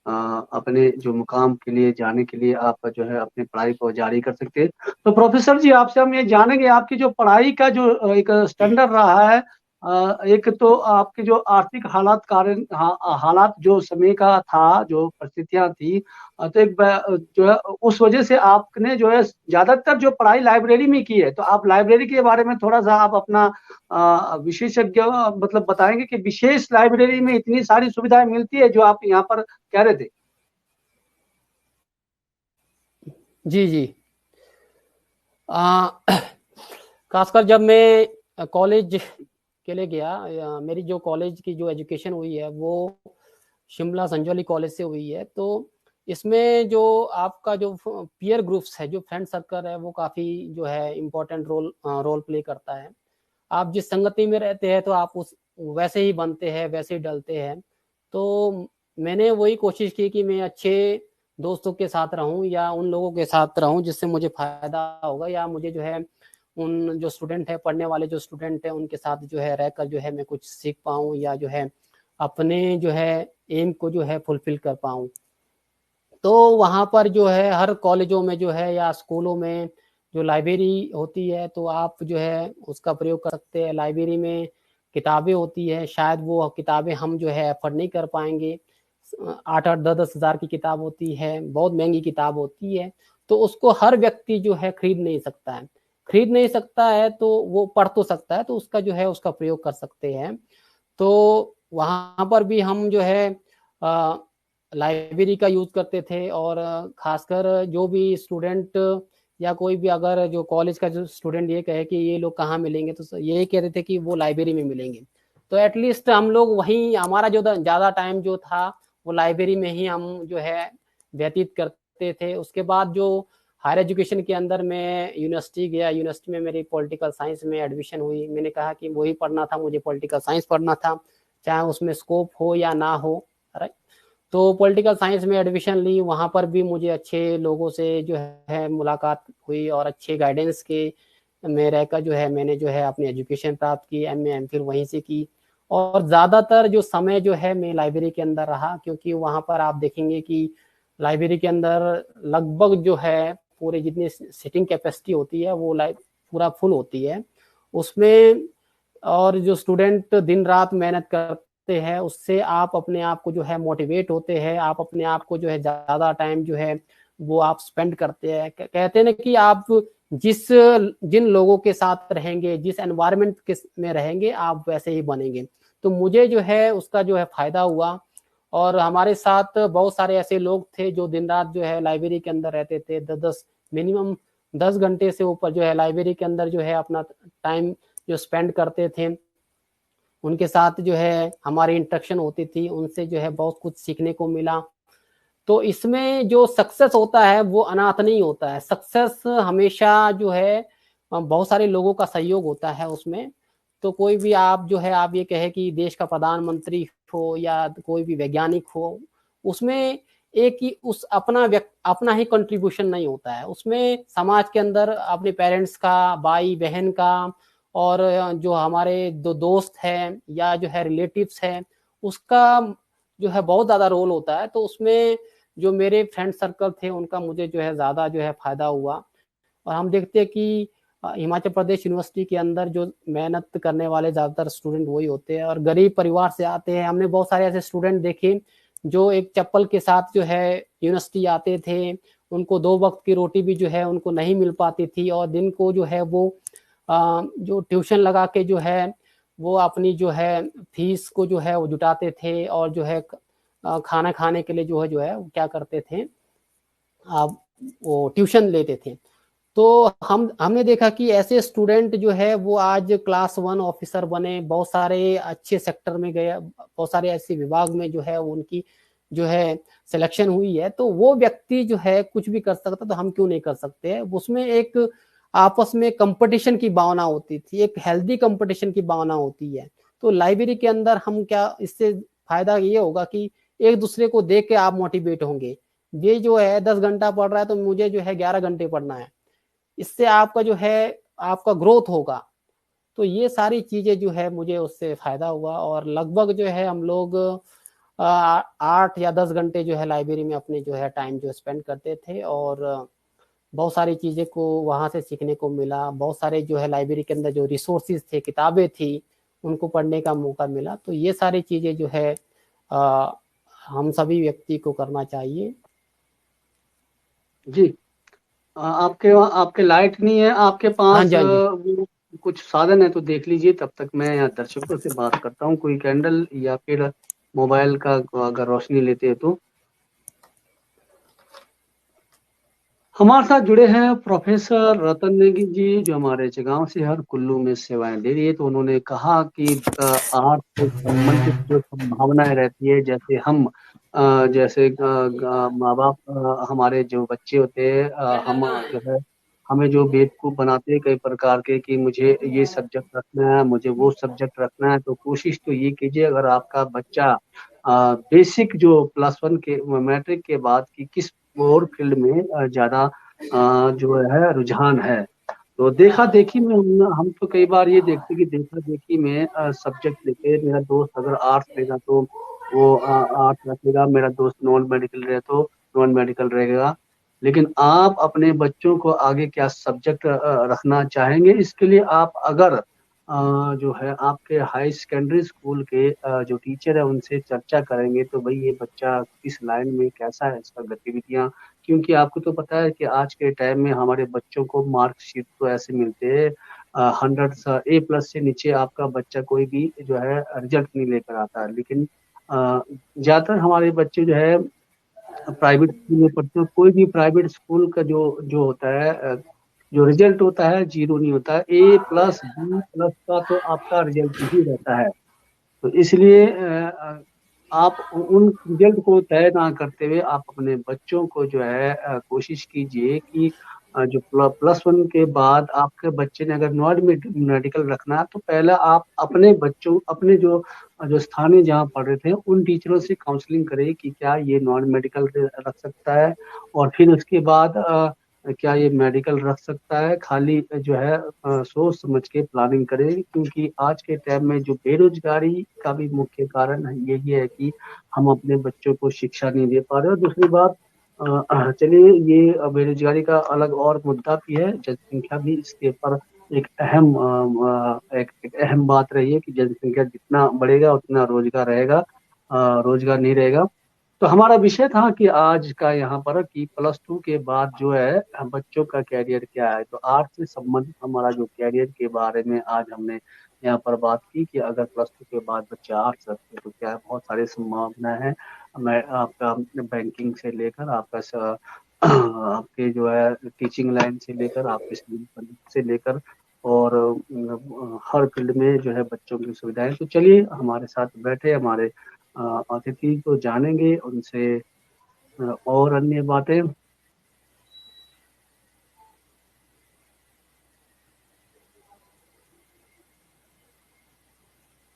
Speaker 1: अपने जो मुकाम के लिए जाने के लिए आप जो है अपनी पढ़ाई को जारी कर सकते हैं। तो प्रोफेसर जी, आपसे हम ये जानेंगे आपकी जो पढ़ाई का जो एक स्टैंडर्ड रहा है। एक तो आपके जो आर्थिक हालात कारण हालात जो समय का था, जो परिस्थितियां थी, तो एक जो है उस वजह से आपने जो है ज्यादातर जो पढ़ाई लाइब्रेरी में की है। तो आप लाइब्रेरी के बारे में थोड़ा सा आप अपना विशेषज्ञ मतलब बताएंगे कि विशेष लाइब्रेरी में इतनी सारी सुविधाएं मिलती है जो आप यहाँ पर कह रहे थे।
Speaker 2: जी जी। खासकर जब मैं कॉलेज के लिए गया, मेरी जो कॉलेज की जो एजुकेशन हुई है वो शिमला संजौली कॉलेज से हुई है। तो इसमें जो आपका जो पीयर ग्रुप्स है, जो फ्रेंड सर्कल है, वो काफ़ी जो है इम्पोर्टेंट रोल प्ले करता है। आप जिस संगति में रहते हैं तो आप उस वैसे ही बनते हैं, वैसे ही डलते हैं। तो मैंने वही कोशिश की कि मैं अच्छे दोस्तों के साथ रहूं या उन लोगों के साथ रहूं जिससे मुझे फायदा होगा, या मुझे जो है उन जो स्टूडेंट है, पढ़ने वाले जो स्टूडेंट है, उनके साथ जो है रहकर जो है मैं कुछ सीख पाऊं या जो है अपने जो है एम को जो है फुलफिल कर पाऊं। तो वहाँ पर जो है हर कॉलेजों में जो है या स्कूलों में जो लाइब्रेरी होती है तो आप जो है उसका प्रयोग कर सकते हैं। लाइब्रेरी में किताबें होती है, शायद वो किताबें हम जो है अफोर्ड नहीं कर पाएंगे। 8-8 10-10 हज़ार की किताब होती है, बहुत महंगी किताब होती है। तो उसको हर व्यक्ति जो है खरीद नहीं सकता है तो वो पढ़ तो सकता है, तो उसका जो है उसका प्रयोग कर सकते हैं। तो वहाँ पर भी हम जो है लाइब्रेरी का यूज करते थे। और खासकर जो भी स्टूडेंट या कोई भी अगर जो कॉलेज का जो स्टूडेंट ये कहे कि ये लोग कहाँ मिलेंगे, तो ये कहते थे कि वो लाइब्रेरी में मिलेंगे। तो एटलीस्ट हम लोग वहीं, हमारा जो ज़्यादा टाइम जो था वो लाइब्रेरी में ही हम जो है व्यतीत करते थे। उसके बाद जो हायर एजुकेशन के अंदर मैं यूनिवर्सिटी गया, यूनिवर्सिटी में मेरी पॉलिटिकल साइंस में एडमिशन हुई। मैंने कहा कि वही पढ़ना था, मुझे पॉलिटिकल साइंस पढ़ना था, चाहे उसमें स्कोप हो या ना हो। राइट। तो पॉलिटिकल साइंस में एडमिशन ली, वहाँ पर भी मुझे अच्छे लोगों से जो है मुलाकात हुई और अच्छे गाइडेंस के में रहकर जो है मैंने जो है अपनी एजुकेशन प्राप्त की, एमए एमफिल वहीं से की। और ज़्यादातर जो समय जो है मैं लाइब्रेरी के अंदर रहा, क्योंकि वहाँ पर आप देखेंगे कि लाइब्रेरी के अंदर लगभग जो है पूरे जितनी सिटिंग कैपेसिटी होती है वो पूरा फुल होती है उसमें। और जो स्टूडेंट दिन रात मेहनत करते हैं उससे आप अपने आप को जो है मोटिवेट होते हैं, आप अपने आप को जो है ज़्यादा टाइम जो है वो आप स्पेंड करते हैं। कहते हैं ना कि आप जिन लोगों के साथ रहेंगे, जिस एनवायरनमेंट के में रहेंगे, आप वैसे ही बनेंगे। तो मुझे जो है उसका जो है फायदा हुआ। और हमारे साथ बहुत सारे ऐसे लोग थे जो दिन रात जो है लाइब्रेरी के अंदर रहते थे, 10 मिनिमम 10 घंटे से ऊपर जो है लाइब्रेरी के अंदर जो है अपना टाइम जो स्पेंड करते थे। उनके साथ जो है हमारी इंटरेक्शन होती थी, उनसे जो है बहुत कुछ सीखने को मिला। तो इसमें जो सक्सेस होता है वो अनाथ नहीं होता है। सक्सेस हमेशा जो है बहुत सारे लोगों का सहयोग होता है उसमें। तो कोई भी आप जो है आप ये कहे कि देश का प्रधानमंत्री हो या कोई भी वैज्ञानिक हो, उसमें एक ही उस अपना ही कंट्रीब्यूशन नहीं होता है। उसमें समाज के अंदर अपने पेरेंट्स का, भाई बहन का, और जो हमारे दो दोस्त हैं या जो है रिलेटिव्स हैं, उसका जो है बहुत ज़्यादा रोल होता है। तो उसमें जो मेरे फ्रेंड सर्कल थे उनका मुझे जो है ज़्यादा जो है फायदा हुआ। और हम देखते हैं कि हिमाचल प्रदेश यूनिवर्सिटी के अंदर जो मेहनत करने वाले ज़्यादातर स्टूडेंट वही होते हैं और गरीब परिवार से आते हैं। हमने बहुत सारे ऐसे स्टूडेंट देखे जो एक चप्पल के साथ जो है यूनिवर्सिटी आते थे, उनको 2 वक़्त की रोटी भी जो है उनको नहीं मिल पाती थी, और दिन को जो है वो जो ट्यूशन लगा के जो है वो अपनी जो है फीस को जो है वो जुटाते थे, और जो है खाना खाने के लिए जो है वो क्या करते थे, आप वो ट्यूशन लेते थे। तो हमने देखा कि ऐसे स्टूडेंट जो है वो आज क्लास 1 ऑफिसर बने, बहुत सारे अच्छे सेक्टर में गए, बहुत सारे ऐसे विभाग में जो है उनकी जो है सिलेक्शन हुई है। तो वो व्यक्ति जो है कुछ भी कर सकता, तो हम क्यों नहीं कर सकते हैं? उसमें एक आपस में कंपटीशन की भावना होती थी, एक हेल्दी कंपटीशन की भावना होती है। तो लाइब्रेरी के अंदर हम क्या, इससे फायदा ये होगा कि एक दूसरे को देख के आप मोटिवेट होंगे। ये जो है 10 घंटा पढ़ रहा है तो मुझे जो है 11 घंटे पढ़ना है, इससे आपका जो है आपका ग्रोथ होगा। तो ये सारी चीजें जो है मुझे उससे फायदा हुआ, और लगभग जो है हम लोग 8 या 10 घंटे जो है लाइब्रेरी में अपने जो है टाइम जो स्पेंड करते थे, और बहुत सारी चीजें को वहां से सीखने को मिला। बहुत सारे जो है लाइब्रेरी के अंदर जो रिसोर्सेज थे, किताबें थी, उनको पढ़ने का मौका मिला। तो ये सारी चीजें जो है आ, हम सभी व्यक्ति को करना चाहिए।
Speaker 1: जी। आपके वहाँ आपके लाइट नहीं है आपके
Speaker 2: हाँ
Speaker 1: पास,
Speaker 2: जी, हाँ जी।
Speaker 1: वो कुछ साधन है तो देख लीजिए, तब तक मैं यहाँ दर्शकों से बात करता हूँ। कोई कैंडल या फिर मोबाइल का अगर रोशनी लेते हैं तो। हमारे साथ जुड़े हैं प्रोफेसर रतन नेगी जी, जो हमारे गांव से हर कुल्लू में सेवाएं दे रही है। तो उन्होंने कहा कि आर्ट से संबंधित जो संभावनाएं रहती है, जैसे हम जैसे माँ बाप, हमारे जो बच्चे होते हैं, हम जो है हमें जो बेवकूफ बनाते हैं कई प्रकार के, कि मुझे ये सब्जेक्ट रखना है, मुझे वो सब्जेक्ट रखना है। तो कोशिश तो ये कीजिए, अगर आपका बच्चा बेसिक जो +1 के मैट्रिक के बाद की किस और फील्ड में ज्यादा जो है रुझान है, तो देखा देखी में हम तो कई बार ये देखते कि देखा देखी में सब्जेक्ट लेते हैं। मेरा दोस्त अगर आर्ट्स लेगा तो वो आर्ट्स रखेगा, मेरा दोस्त नॉन मेडिकल रहे तो नॉन मेडिकल रहेगा। लेकिन आप अपने बच्चों को आगे क्या सब्जेक्ट रखना चाहेंगे, इसके लिए आप अगर जो है आपके हाई सेकेंडरी स्कूल के जो टीचर है उनसे चर्चा करेंगे, तो भाई ये बच्चा किस लाइन में कैसा है इसका गतिविधियां। क्योंकि आपको तो पता है कि आज के टाइम में हमारे बच्चों को मार्कशीट तो ऐसे मिलते हैं 100 A+ से नीचे आपका बच्चा कोई भी जो है रिजल्ट नहीं लेकर आता है। लेकिन ज्यादातर हमारे बच्चे जो है प्राइवेट स्कूल में पढ़ते हैं। कोई भी प्राइवेट स्कूल का जो जो होता है जो रिजल्ट होता है, जीरो नहीं होता है। A+B+ का तो आपका रिजल्ट ही रहता है। तो इसलिए आप उन रिजल्ट को तय ना करते हुए आप अपने बच्चों को जो है कोशिश कीजिए कि जो +1 के बाद आपके बच्चे ने अगर नॉन मेडिकल रखना है, तो पहले आप अपने बच्चों, अपने जो जो स्थानीय जहाँ पढ़ रहे थे उन टीचरों से काउंसलिंग करें कि क्या ये नॉन मेडिकल रख सकता है, और फिर उसके बाद क्या ये मेडिकल रख सकता है। खाली जो है सोच समझ के प्लानिंग करें, क्योंकि आज के टाइम में जो बेरोजगारी का भी मुख्य कारण है यही है कि हम अपने बच्चों को शिक्षा नहीं दे पा रहे। और दूसरी बात, चलिए ये बेरोजगारी का अलग और मुद्दा भी है, जनसंख्या भी इसके ऊपर एक अहम एक अहम बात रही है कि जनसंख्या जितना बढ़ेगा उतना रोजगार रहेगा, रोजगार नहीं रहेगा। तो हमारा विषय था कि आज का यहाँ पर कि +2 के बाद जो है बच्चों का कैरियर क्या है। तो आर्ट से संबंधित हमारा जो कैरियर के बारे में आज हमने यहाँ पर बात की कि अगर +2 के बाद बच्चे आर्ट्स रखते हैं तो क्या है, बहुत सारी संभावना है। मैं आपका बैंकिंग से लेकर आपका आपके जो है टीचिंग लाइन से लेकर आपके सिविल से लेकर, और हर फील्ड में जो है बच्चों की सुविधाएं। तो चलिए हमारे साथ बैठे हमारे अतिथि को जानेंगे उनसे और अन्य बातें।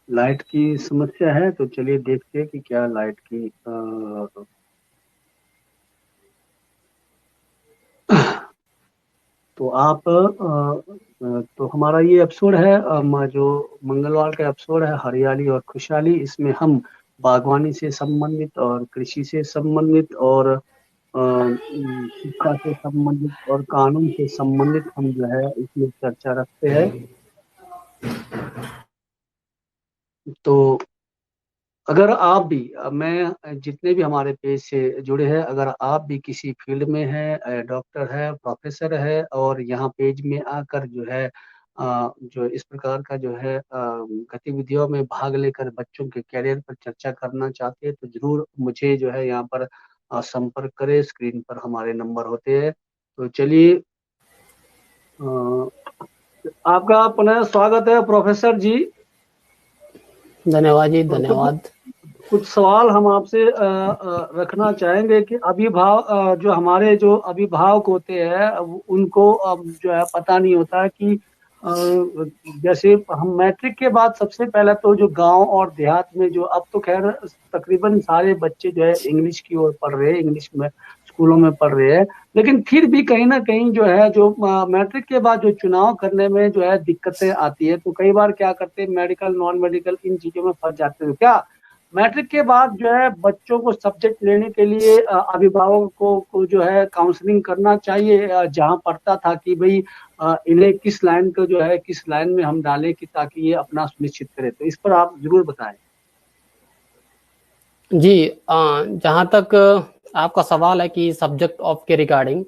Speaker 1: लाइट की समस्या है, तो चलिए देखते हैं कि क्या लाइट की तो आप तो हमारा ये एपिसोड है जो मंगलवार का एपिसोड है, हरियाली और खुशहाली। इसमें हम बागवानी से संबंधित और कृषि से संबंधित और शिक्षा से संबंधित और कानून से संबंधित हम जो है इसमें चर्चा रखते हैं। तो अगर आप भी मैं जितने भी हमारे पेज से जुड़े हैं, अगर आप भी किसी फील्ड में हैं, डॉक्टर है, प्रोफेसर है, और यहाँ पेज में आकर जो है जो इस प्रकार का जो है गतिविधियों में भाग लेकर बच्चों के कैरियर पर चर्चा करना चाहते हैं, तो जरूर मुझे जो है यहाँ पर संपर्क करें। स्क्रीन पर हमारे नंबर होते हैं। तो चलिए, आपका पुनः स्वागत है प्रोफेसर जी।
Speaker 2: धन्यवाद जी,
Speaker 1: तो
Speaker 2: धन्यवाद।
Speaker 1: कुछ सवाल हम आपसे रखना चाहेंगे कि जो हमारे जो अभिभावक होते हैं, उनको अब जो है पता नहीं होता कि जैसे हम मैट्रिक के बाद सबसे पहले तो जो गांव और देहात में, जो अब तो खैर तकरीबन सारे बच्चे जो है इंग्लिश की ओर पढ़ रहे हैं, इंग्लिश में स्कूलों में पढ़ रहे हैं, लेकिन फिर भी कहीं ना कहीं जो है जो मैट्रिक के बाद जो चुनाव करने में जो है दिक्कतें आती है, तो कई बार क्या करते हैं, मेडिकल नॉन मेडिकल इन चीजों में फंस जाते हैं। क्या मैट्रिक के बाद जो है बच्चों को सब्जेक्ट लेने के लिए अभिभावकों को जो है काउंसलिंग करना चाहिए, जहां पढ़ता था कि भाई इन्हें किस लाइन को जो है किस लाइन में हम डालें कि ताकि ये अपना सुनिश्चित करें, तो इस पर आप जरूर बताएं।
Speaker 2: जी, जहाँ तक आपका सवाल है कि सब्जेक्ट ऑफ के रिगार्डिंग,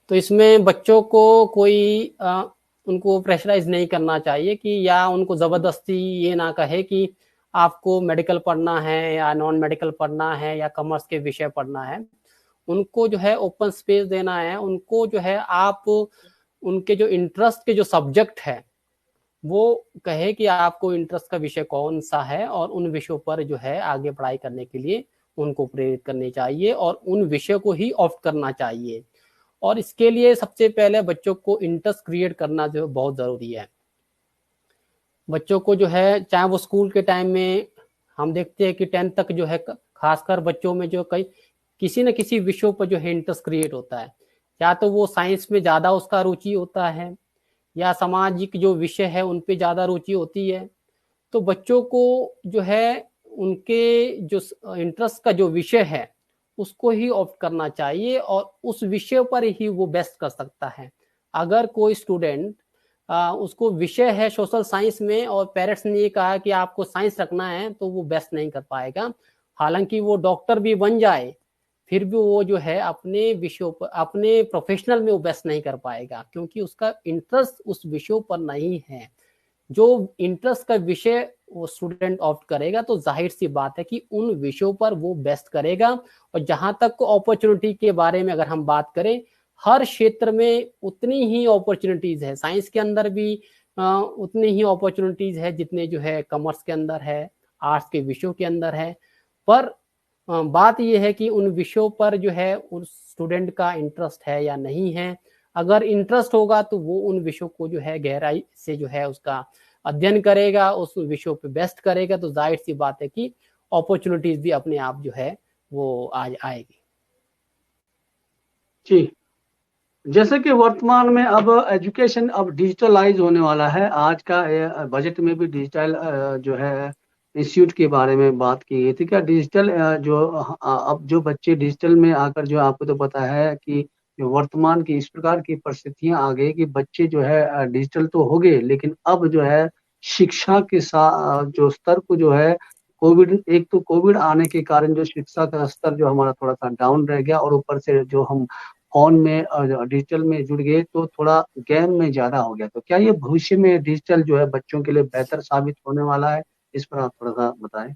Speaker 2: तो इसमें बच्चों को कोई उनको प्रेशराइज नहीं करना चाहिए कि या उनको ज़बरदस्ती ये ना कहे कि आपको मेडिकल पढ़ना है या नॉन मेडिकल पढ़ना है या कॉमर्स के विषय पढ़ना है। उनको जो है ओपन स्पेस देना है, उनको जो है आप उनके जो इंटरेस्ट के जो सब्जेक्ट है वो कहे कि आपको इंटरेस्ट का विषय कौन सा है, और उन विषयों पर जो है आगे पढ़ाई करने के लिए उनको प्रेरित करनी चाहिए और उन विषयों को ही ऑप्ट करना चाहिए। और इसके लिए सबसे पहले बच्चों को इंटरेस्ट क्रिएट करना जो बहुत ज़रूरी है। बच्चों को जो है, चाहे वो स्कूल के टाइम में, हम देखते हैं कि 10th तक जो है खासकर बच्चों में जो कई किसी न किसी विषयों पर जो है इंटरेस्ट क्रिएट होता है। या तो वो साइंस में ज़्यादा उसका रुचि होता है, या सामाजिक जो विषय है उन पे ज़्यादा रुचि होती है। तो बच्चों को जो है उनके जो इंटरेस्ट का जो विषय है उसको ही ऑप्ट करना चाहिए, और उस विषय पर ही वो बेस्ट कर सकता है। अगर कोई स्टूडेंट उसको विषय है सोशल साइंस में और पेरेंट्स ने ये कहा कि आपको साइंस रखना है, तो वो बेस्ट नहीं कर पाएगा। हालांकि वो डॉक्टर भी बन जाए, फिर भी वो जो है अपने विषयों पर, अपने प्रोफेशनल में वो बेस्ट नहीं कर पाएगा, क्योंकि उसका इंटरेस्ट उस विषयों पर नहीं है। जो इंटरेस्ट का विषय वो स्टूडेंट ऑप्ट करेगा, तो जाहिर सी बात है कि उन विषयों पर वो बेस्ट करेगा। और जहां तक अपॉर्चुनिटी के बारे में अगर हम बात करें, हर क्षेत्र में उतनी ही अपॉर्चुनिटीज है। साइंस के अंदर भी उतनी ही अपॉर्चुनिटीज है जितने जो है कॉमर्स के अंदर है, आर्ट्स के विषयों के अंदर है। पर बात यह है कि उन विषयों पर जो है उस स्टूडेंट का इंटरेस्ट है या नहीं है। अगर इंटरेस्ट होगा तो वो उन विषयों को जो है गहराई से जो है उसका अध्ययन करेगा, उस विषयों पे बेस्ट करेगा, तो जाहिर सी बात है कि अपॉर्चुनिटीज भी अपने आप जो है वो आज आएगी।
Speaker 1: जी, जैसे कि वर्तमान में अब एजुकेशन अब डिजिटलाइज होने वाला है। आज का बजट में भी डिजिटल जो है इंस्टीट्यूट के बारे में बात की गई थी। क्या डिजिटल अब जो बच्चे डिजिटल में आकर, जो आपको तो पता है कि जो वर्तमान की इस प्रकार की परिस्थितियां आ गई कि बच्चे जो है डिजिटल तो हो गए, लेकिन अब जो है शिक्षा के साथ जो स्तर को जो है कोविड, एक तो कोविड आने के कारण जो शिक्षा का स्तर जो हमारा थोड़ा सा डाउन रह गया, और ऊपर से जो हम फोन में डिजिटल में जुड़ गए तो थोड़ा गेम में ज्यादा हो गया। तो क्या ये भविष्य में डिजिटल जो है बच्चों के लिए बेहतर साबित होने वाला है? इस पर आप थोड़ा सा बताएं।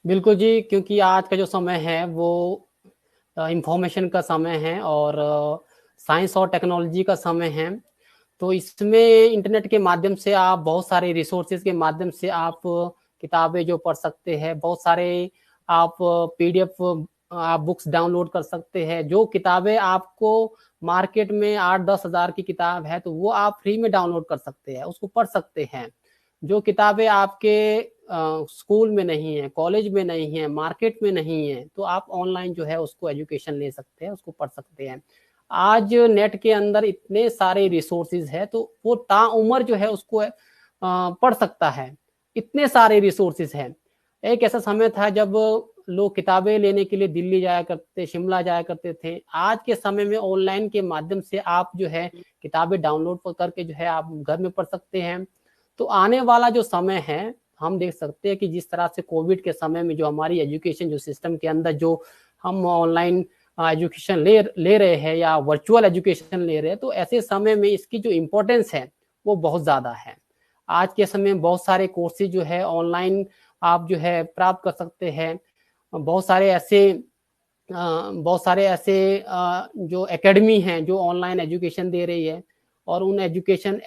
Speaker 2: बिल्कुल जी, क्योंकि आज का जो समय है वो इंफॉर्मेशन का समय है और साइंस और टेक्नोलॉजी का समय है। तो इसमें इंटरनेट के माध्यम से आप बहुत सारे रिसोर्सेज के माध्यम से आप किताबें जो पढ़ सकते हैं, बहुत सारे आप पीडीएफ आप बुक्स डाउनलोड कर सकते हैं। जो किताबें आपको मार्केट में 8-10 हज़ार की किताब है, तो वो आप फ्री में डाउनलोड कर सकते हैं, उसको पढ़ सकते हैं। जो किताबें आपके स्कूल में नहीं है, कॉलेज में नहीं है, मार्केट में नहीं है, तो आप ऑनलाइन जो है उसको एजुकेशन ले सकते हैं, उसको पढ़ सकते हैं। आज नेट के अंदर इतने सारे रिसोर्सेज है, तो वो ताउम्र जो है उसको पढ़ सकता है। इतने सारे रिसोर्सेज हैं। एक ऐसा समय था जब लोग किताबें लेने के लिए दिल्ली जाया करते, शिमला जाया करते थे। आज के समय में ऑनलाइन के माध्यम से आप जो है किताबें डाउनलोड करके जो है आप घर में पढ़ सकते हैं। तो आने वाला जो समय है, हम देख सकते हैं कि जिस तरह से कोविड के समय में जो हमारी एजुकेशन जो सिस्टम के अंदर जो हम ऑनलाइन एजुकेशन ले रहे हैं या वर्चुअल एजुकेशन ले रहे हैं, तो ऐसे समय में इसकी जो इम्पोर्टेंस है वो बहुत ज़्यादा है। आज के समय में बहुत सारे कोर्सेज जो है ऑनलाइन आप जो है प्राप्त कर सकते हैं। बहुत सारे ऐसे जो एकेडमी हैं जो ऑनलाइन एजुकेशन दे रही है, और उन एजुकेशन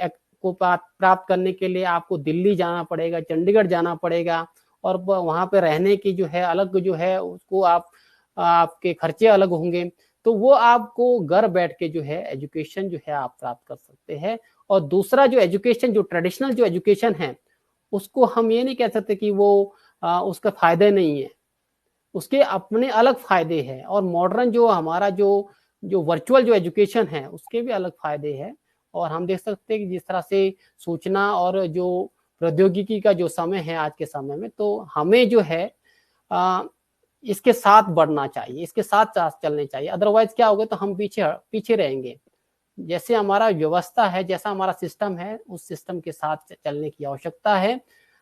Speaker 2: को प्राप्त करने के लिए आपको दिल्ली जाना पड़ेगा, चंडीगढ़ जाना पड़ेगा, और वहाँ पे रहने की जो है अलग जो है उसको आपके खर्चे अलग होंगे। तो वो आपको घर बैठ के जो है एजुकेशन जो है आप प्राप्त कर सकते हैं। और दूसरा जो एजुकेशन जो ट्रेडिशनल जो एजुकेशन है उसको हम ये नहीं कह सकते कि वो उसका फायदे नहीं है, उसके अपने अलग फायदे हैं। और मॉडर्न जो हमारा जो जो वर्चुअल जो एजुकेशन है उसके भी अलग फायदे हैं। और हम देख सकते हैं कि जिस तरह से सूचना और जो प्रौद्योगिकी का जो समय है आज के समय में, तो हमें जो है इसके साथ बढ़ना चाहिए, इसके साथ चलने चाहिए। अदरवाइज क्या होगा, तो हम पीछे पीछे रहेंगे। जैसे हमारा व्यवस्था है, जैसा हमारा सिस्टम है, उस सिस्टम के साथ चलने की आवश्यकता है।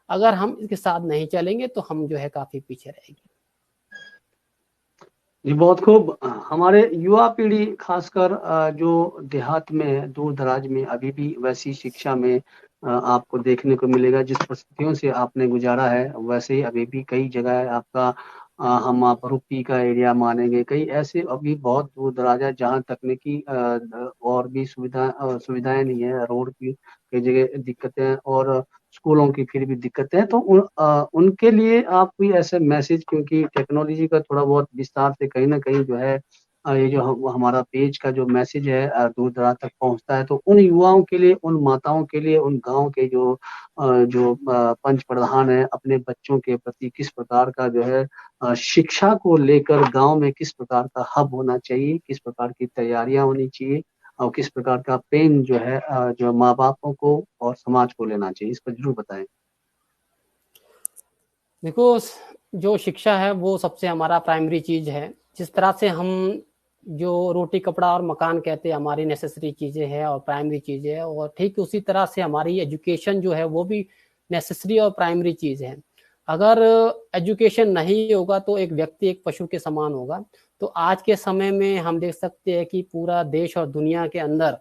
Speaker 2: अगर हम इसके साथ नहीं चलेंगे तो हम जो है काफी पीछे रहेंगे।
Speaker 1: जी बहुत खूब। हमारे युवा पीढ़ी खासकर जो देहात में दूर दराज में अभी भी वैसी शिक्षा में आपको देखने को मिलेगा। जिस परिस्थितियों से आपने गुजारा है वैसे ही अभी भी कई जगह है आपका हम आप रुपी का एरिया मानेंगे, कई ऐसे अभी बहुत दूर दराज है जहाँ तकनीकी और भी सुविधाएं नहीं है, रोड की कई जगह दिक्कतें हैं और स्कूलों की फिर भी दिक्कतें हैं। तो उनके लिए आप कोई ऐसे मैसेज, क्योंकि टेक्नोलॉजी का थोड़ा बहुत विस्तार से कहीं ना कहीं जो है ये जो हमारा पेज का जो मैसेज है दूर दराज तक पहुंचता है, तो उन युवाओं के लिए, उन माताओं के लिए, उन गांव के जो पंच प्रधान है अपने बच्चों के प्रति किस प्रकार का जो है शिक्षा को लेकर गांव में किस प्रकार का हब होना चाहिए, किस प्रकार की तैयारियां होनी चाहिए और किस प्रकार का पेन जो है जो माँ बापों को और समाज को लेना चाहिए, इस पर जरूर बताएं।
Speaker 2: देखो, जो शिक्षा है वो सबसे हमारा प्राइमरी चीज है। जिस तरह से हम जो रोटी कपड़ा और मकान कहते हैं हमारी नेसेसरी चीजें हैं और प्राइमरी चीजें हैं, और ठीक उसी तरह से हमारी एजुकेशन जो है वो भी नेसेसरी और प्राइमरी चीज है। अगर एजुकेशन नहीं होगा तो एक व्यक्ति एक पशु के समान होगा। तो आज के समय में हम देख सकते हैं कि पूरा देश और दुनिया के अंदर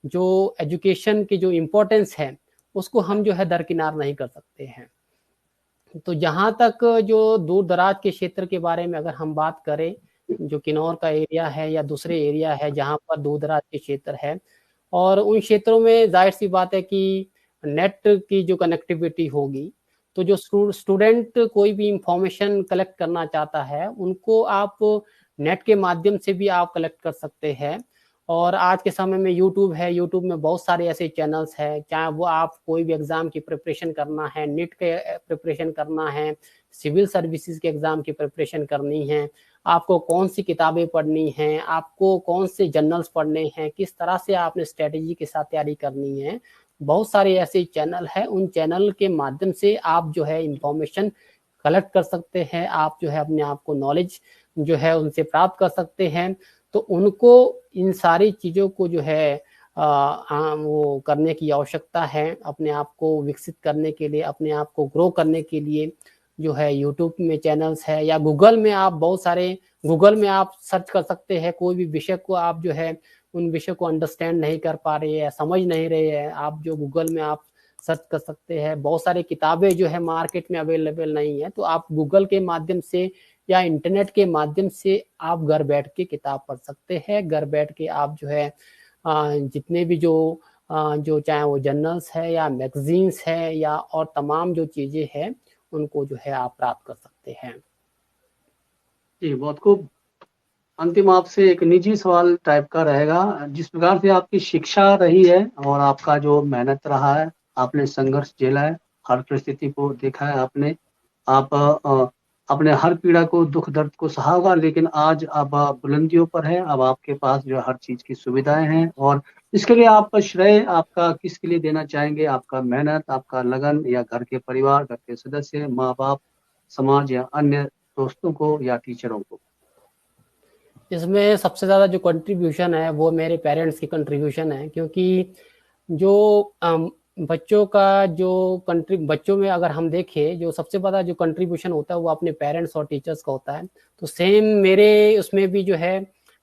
Speaker 2: जो एजुकेशन की जो इम्पोर्टेंस है उसको हम जो है दरकिनार नहीं कर सकते हैं। तो जहाँ तक जो दूर दराज के क्षेत्र के बारे में अगर हम बात करें, जो किन्नौर का एरिया है या दूसरे एरिया है जहाँ पर दूर दराज के क्षेत्र है, और उन क्षेत्रों में जाहिर सी बात है कि नेट की जो कनेक्टिविटी होगी, तो जो स्टूडेंट कोई भी इंफॉर्मेशन कलेक्ट करना चाहता है उनको आप नेट के माध्यम से भी आप कलेक्ट कर सकते हैं। और आज के समय में यूट्यूब है, यूट्यूब में बहुत सारे ऐसे चैनल्स हैं, चाहे वो आप कोई भी एग्जाम की प्रिपरेशन करना है, नीट के प्रिपरेशन करना है, सिविल सर्विसेज के एग्जाम की प्रिपरेशन करनी है, आपको कौन सी किताबें पढ़नी हैं, आपको कौन से जर्नल्स पढ़ने हैं, किस तरह से आपने स्ट्रेटेजी के साथ तैयारी करनी है, बहुत सारे ऐसे चैनल हैं। उन चैनल के माध्यम से आप जो है इंफॉर्मेशन कलेक्ट कर सकते हैं, आप जो है अपने आप को नॉलेज जो है उनसे प्राप्त कर सकते हैं। तो उनको इन सारी चीज़ों को जो है वो करने की आवश्यकता है, अपने आप को विकसित करने के लिए, अपने आप को ग्रो करने के लिए जो है यूट्यूब में चैनल्स है, या गूगल में आप बहुत सारे गूगल में आप सर्च कर सकते हैं। कोई भी विषय को आप जो है उन विषय को अंडरस्टैंड नहीं कर पा रहे हैं, समझ नहीं रहे हैं, आप जो गूगल में आप सर्च कर सकते हैं। बहुत सारी किताबें जो है मार्केट में अवेलेबल नहीं है, तो आप गूगल के माध्यम से या इंटरनेट के माध्यम से आप घर बैठ के किताब पढ़ सकते हैं। घर बैठ के आप जो है जितने भी जो चाहे वो जर्नल्स है या मैगजीन्स है या और तमाम जो चीज़ें हैं उनको जो है आप प्राप्त कर सकते हैं।
Speaker 1: जी बहुत खूब। अंतिम आपसे एक निजी सवाल टाइप का रहेगा। जिस प्रकार से आपकी शिक्षा रही है और आपका जो मेहनत रहा है, आपने संघर्ष झेला है, हर परिस्थिति को देखा है आपने, आप अपने हर पीड़ा को, दुख दर्द को सहा होगा, लेकिन आज अब आप बुलंदियों पर है। अब आपके पास जो हर चीज की सुविधाएं हैं और इसके लिए आप श्रेय आपका किसके लिए देना चाहेंगे? आपका मेहनत, आपका लगन, या घर के परिवार, घर के सदस्य, माँ बाप, समाज, या अन्य दोस्तों को, या टीचरों को?
Speaker 2: इसमें सबसे ज़्यादा जो कंट्रीब्यूशन है वो मेरे पेरेंट्स की कंट्रीब्यूशन है, क्योंकि जो बच्चों का जो बच्चों में अगर हम देखें, जो सबसे बड़ा जो कंट्रीब्यूशन होता है वो अपने पेरेंट्स और टीचर्स का होता है। तो सेम मेरे उसमें भी जो है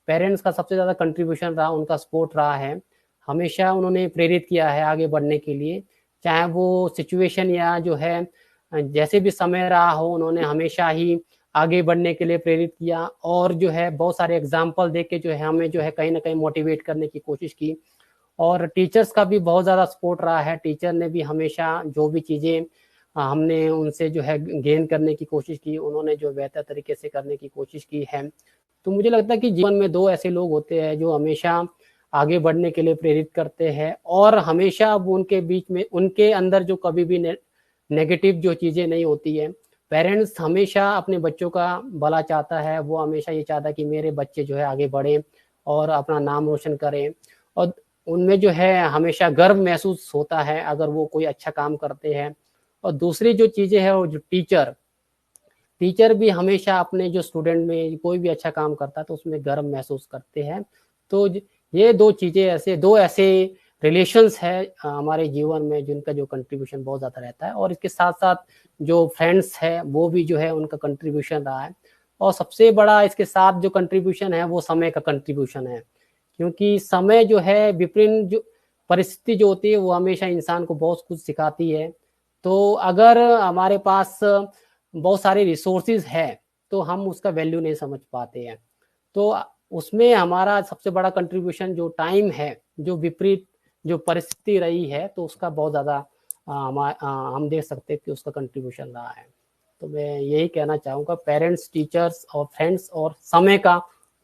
Speaker 2: पेरेंट्स का सबसे ज़्यादा कंट्रीब्यूशन रहा, उनका सपोर्ट रहा है। हमेशा उन्होंने प्रेरित किया है आगे बढ़ने के लिए, चाहे वो सिचुएशन या जो है जैसे भी समय रहा हो, उन्होंने हमेशा ही आगे बढ़ने के लिए प्रेरित किया, और जो है बहुत सारे एग्जाम्पल देख के जो है हमें जो है कहीं ना कहीं मोटिवेट करने की कोशिश की। और टीचर्स का भी बहुत ज़्यादा सपोर्ट रहा है। टीचर ने भी हमेशा जो भी चीज़ें हमने उनसे जो है गेन करने की कोशिश की, उन्होंने जो बेहतर तरीके से करने की कोशिश की है। तो मुझे लगता है कि जीवन में दो ऐसे लोग होते हैं जो हमेशा आगे बढ़ने के लिए प्रेरित करते हैं, और हमेशा वो उनके बीच में, उनके अंदर जो कभी भी नेगेटिव जो चीज़ें नहीं होती है। पेरेंट्स हमेशा अपने बच्चों का भला चाहता है, वो हमेशा ये चाहता है कि मेरे बच्चे जो है आगे बढ़ें और अपना नाम रोशन करें, और उनमें जो है हमेशा गर्व महसूस होता है अगर वो कोई अच्छा काम करते हैं। और दूसरी जो चीज़ें हैं, वो जो टीचर टीचर भी हमेशा अपने जो स्टूडेंट में कोई भी अच्छा काम करता है तो उसमें गर्व महसूस करते हैं। तो ये दो ऐसे रिलेशंस है हमारे जीवन में, जिनका जो कंट्रीब्यूशन बहुत ज़्यादा रहता है। और इसके साथ साथ जो फ्रेंड्स है वो भी जो है उनका कंट्रीब्यूशन रहा है। और सबसे बड़ा इसके साथ जो कंट्रीब्यूशन है वो समय का कंट्रीब्यूशन है, क्योंकि समय जो है विभिन्न जो परिस्थिति जो होती है वो हमेशा इंसान को बहुत कुछ सिखाती है। तो अगर हमारे पास बहुत सारे रिसोर्सेज है तो हम उसका वैल्यू नहीं समझ पाते हैं। तो उसमें हमारा सबसे बड़ा कंट्रीब्यूशन जो टाइम है, जो विपरीत जो परिस्थिति रही है, तो उसका बहुत ज़्यादा हम देख सकते हैं कि उसका कंट्रीब्यूशन रहा है। तो मैं यही कहना चाहूँगा, पेरेंट्स, टीचर्स और फ्रेंड्स और समय का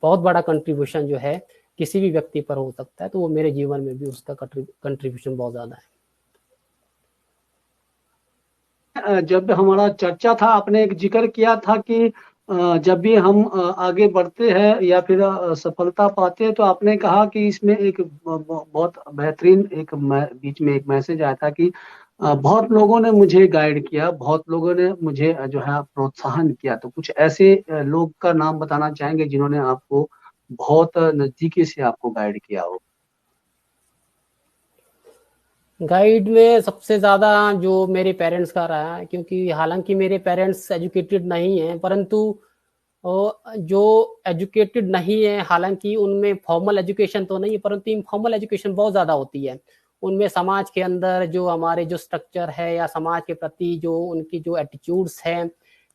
Speaker 2: बहुत बड़ा कंट्रीब्यूशन जो है किसी भी व्यक्ति पर हो सकता है, तो वो मेरे जीवन में भी उसका कंट्रीब्यूशन बहुत ज़्यादा है।
Speaker 1: जब हमारा चर्चा था, आपने एक जिक्र किया था कि जब भी हम आगे बढ़ते हैं या फिर सफलता पाते हैं, तो आपने कहा कि इसमें एक बहुत बेहतरीन एक बीच में एक मैसेज आया था कि बहुत लोगों ने मुझे गाइड किया, बहुत लोगों ने मुझे जो है प्रोत्साहन किया। तो कुछ ऐसे लोग का नाम बताना चाहेंगे जिन्होंने आपको बहुत नजदीकी से आपको गाइड किया हो?
Speaker 2: गाइड में सबसे ज़्यादा जो मेरे पेरेंट्स का रहा है, क्योंकि हालांकि मेरे पेरेंट्स एजुकेटेड नहीं हैं, परंतु जो एजुकेटेड नहीं है, हालांकि उनमें फॉर्मल एजुकेशन तो नहीं है परंतु इनफॉर्मल एजुकेशन बहुत ज़्यादा होती है। उनमें समाज के अंदर जो हमारे जो स्ट्रक्चर है या समाज के प्रति जो उनकी जो एटीट्यूड्स हैं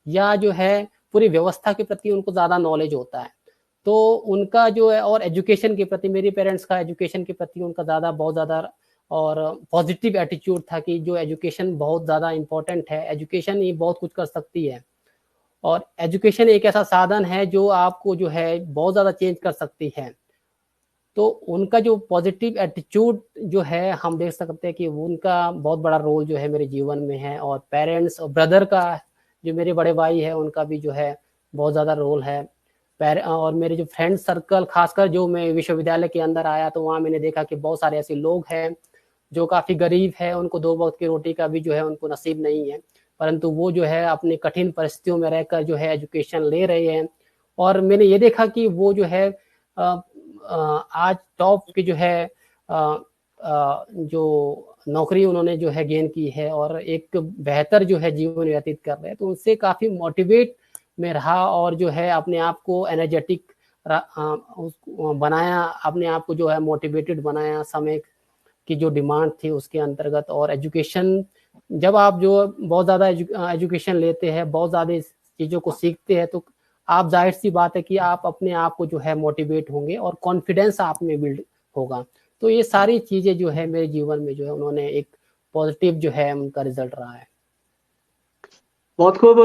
Speaker 2: या जो है पूरी व्यवस्था के प्रति उनको ज़्यादा नॉलेज होता है। तो उनका जो है, और एजुकेशन के प्रति मेरे पेरेंट्स का एजुकेशन के प्रति उनका ज़्यादा बहुत ज़्यादा और पॉजिटिव एटीट्यूड था कि जो एजुकेशन बहुत ज़्यादा इम्पोर्टेंट है, एजुकेशन ही बहुत कुछ कर सकती है। और एजुकेशन एक ऐसा साधन है जो आपको जो है बहुत ज़्यादा चेंज कर सकती है। तो उनका जो पॉजिटिव एटीट्यूड जो है हम देख सकते हैं कि उनका बहुत बड़ा रोल जो है मेरे जीवन में है। और पेरेंट्स और ब्रदर का, जो मेरे बड़े भाई है, उनका भी जो है बहुत ज़्यादा रोल है। और मेरे जो फ्रेंड सर्कल, खासकर जो मैं विश्वविद्यालय के अंदर आया तो वहाँ मैंने देखा कि बहुत सारे ऐसे लोग हैं जो काफ़ी गरीब है, उनको दो वक्त की रोटी का भी जो है उनको नसीब नहीं है, परंतु वो जो है अपनी कठिन परिस्थितियों में रहकर जो है एजुकेशन ले रहे हैं। और मैंने ये देखा कि वो जो है आज टॉप की जो है जो नौकरी उन्होंने जो है गेन की है और एक बेहतर जो है जीवन व्यतीत कर रहे हैं। तो उनसे काफ़ी मोटिवेट में रहा और जो है अपने आप को एनर्जेटिक बनाया, अपने आप को जो है मोटिवेटेड बनाया समय की जो डिमांड थी उसके अंतर्गत। और एजुकेशन, जब आप जो बहुत ज़्यादा एजुकेशन लेते हैं, बहुत ज़्यादा चीज़ों को सीखते हैं, तो आप जाहिर सी बात है कि आप अपने आप को जो है मोटिवेट होंगे और कॉन्फिडेंस आप में बिल्ड होगा। तो ये सारी चीज़ें जो है मेरे जीवन में जो है उन्होंने एक पॉजिटिव जो है उनका रिजल्ट रहा है।
Speaker 1: बहुत खूब।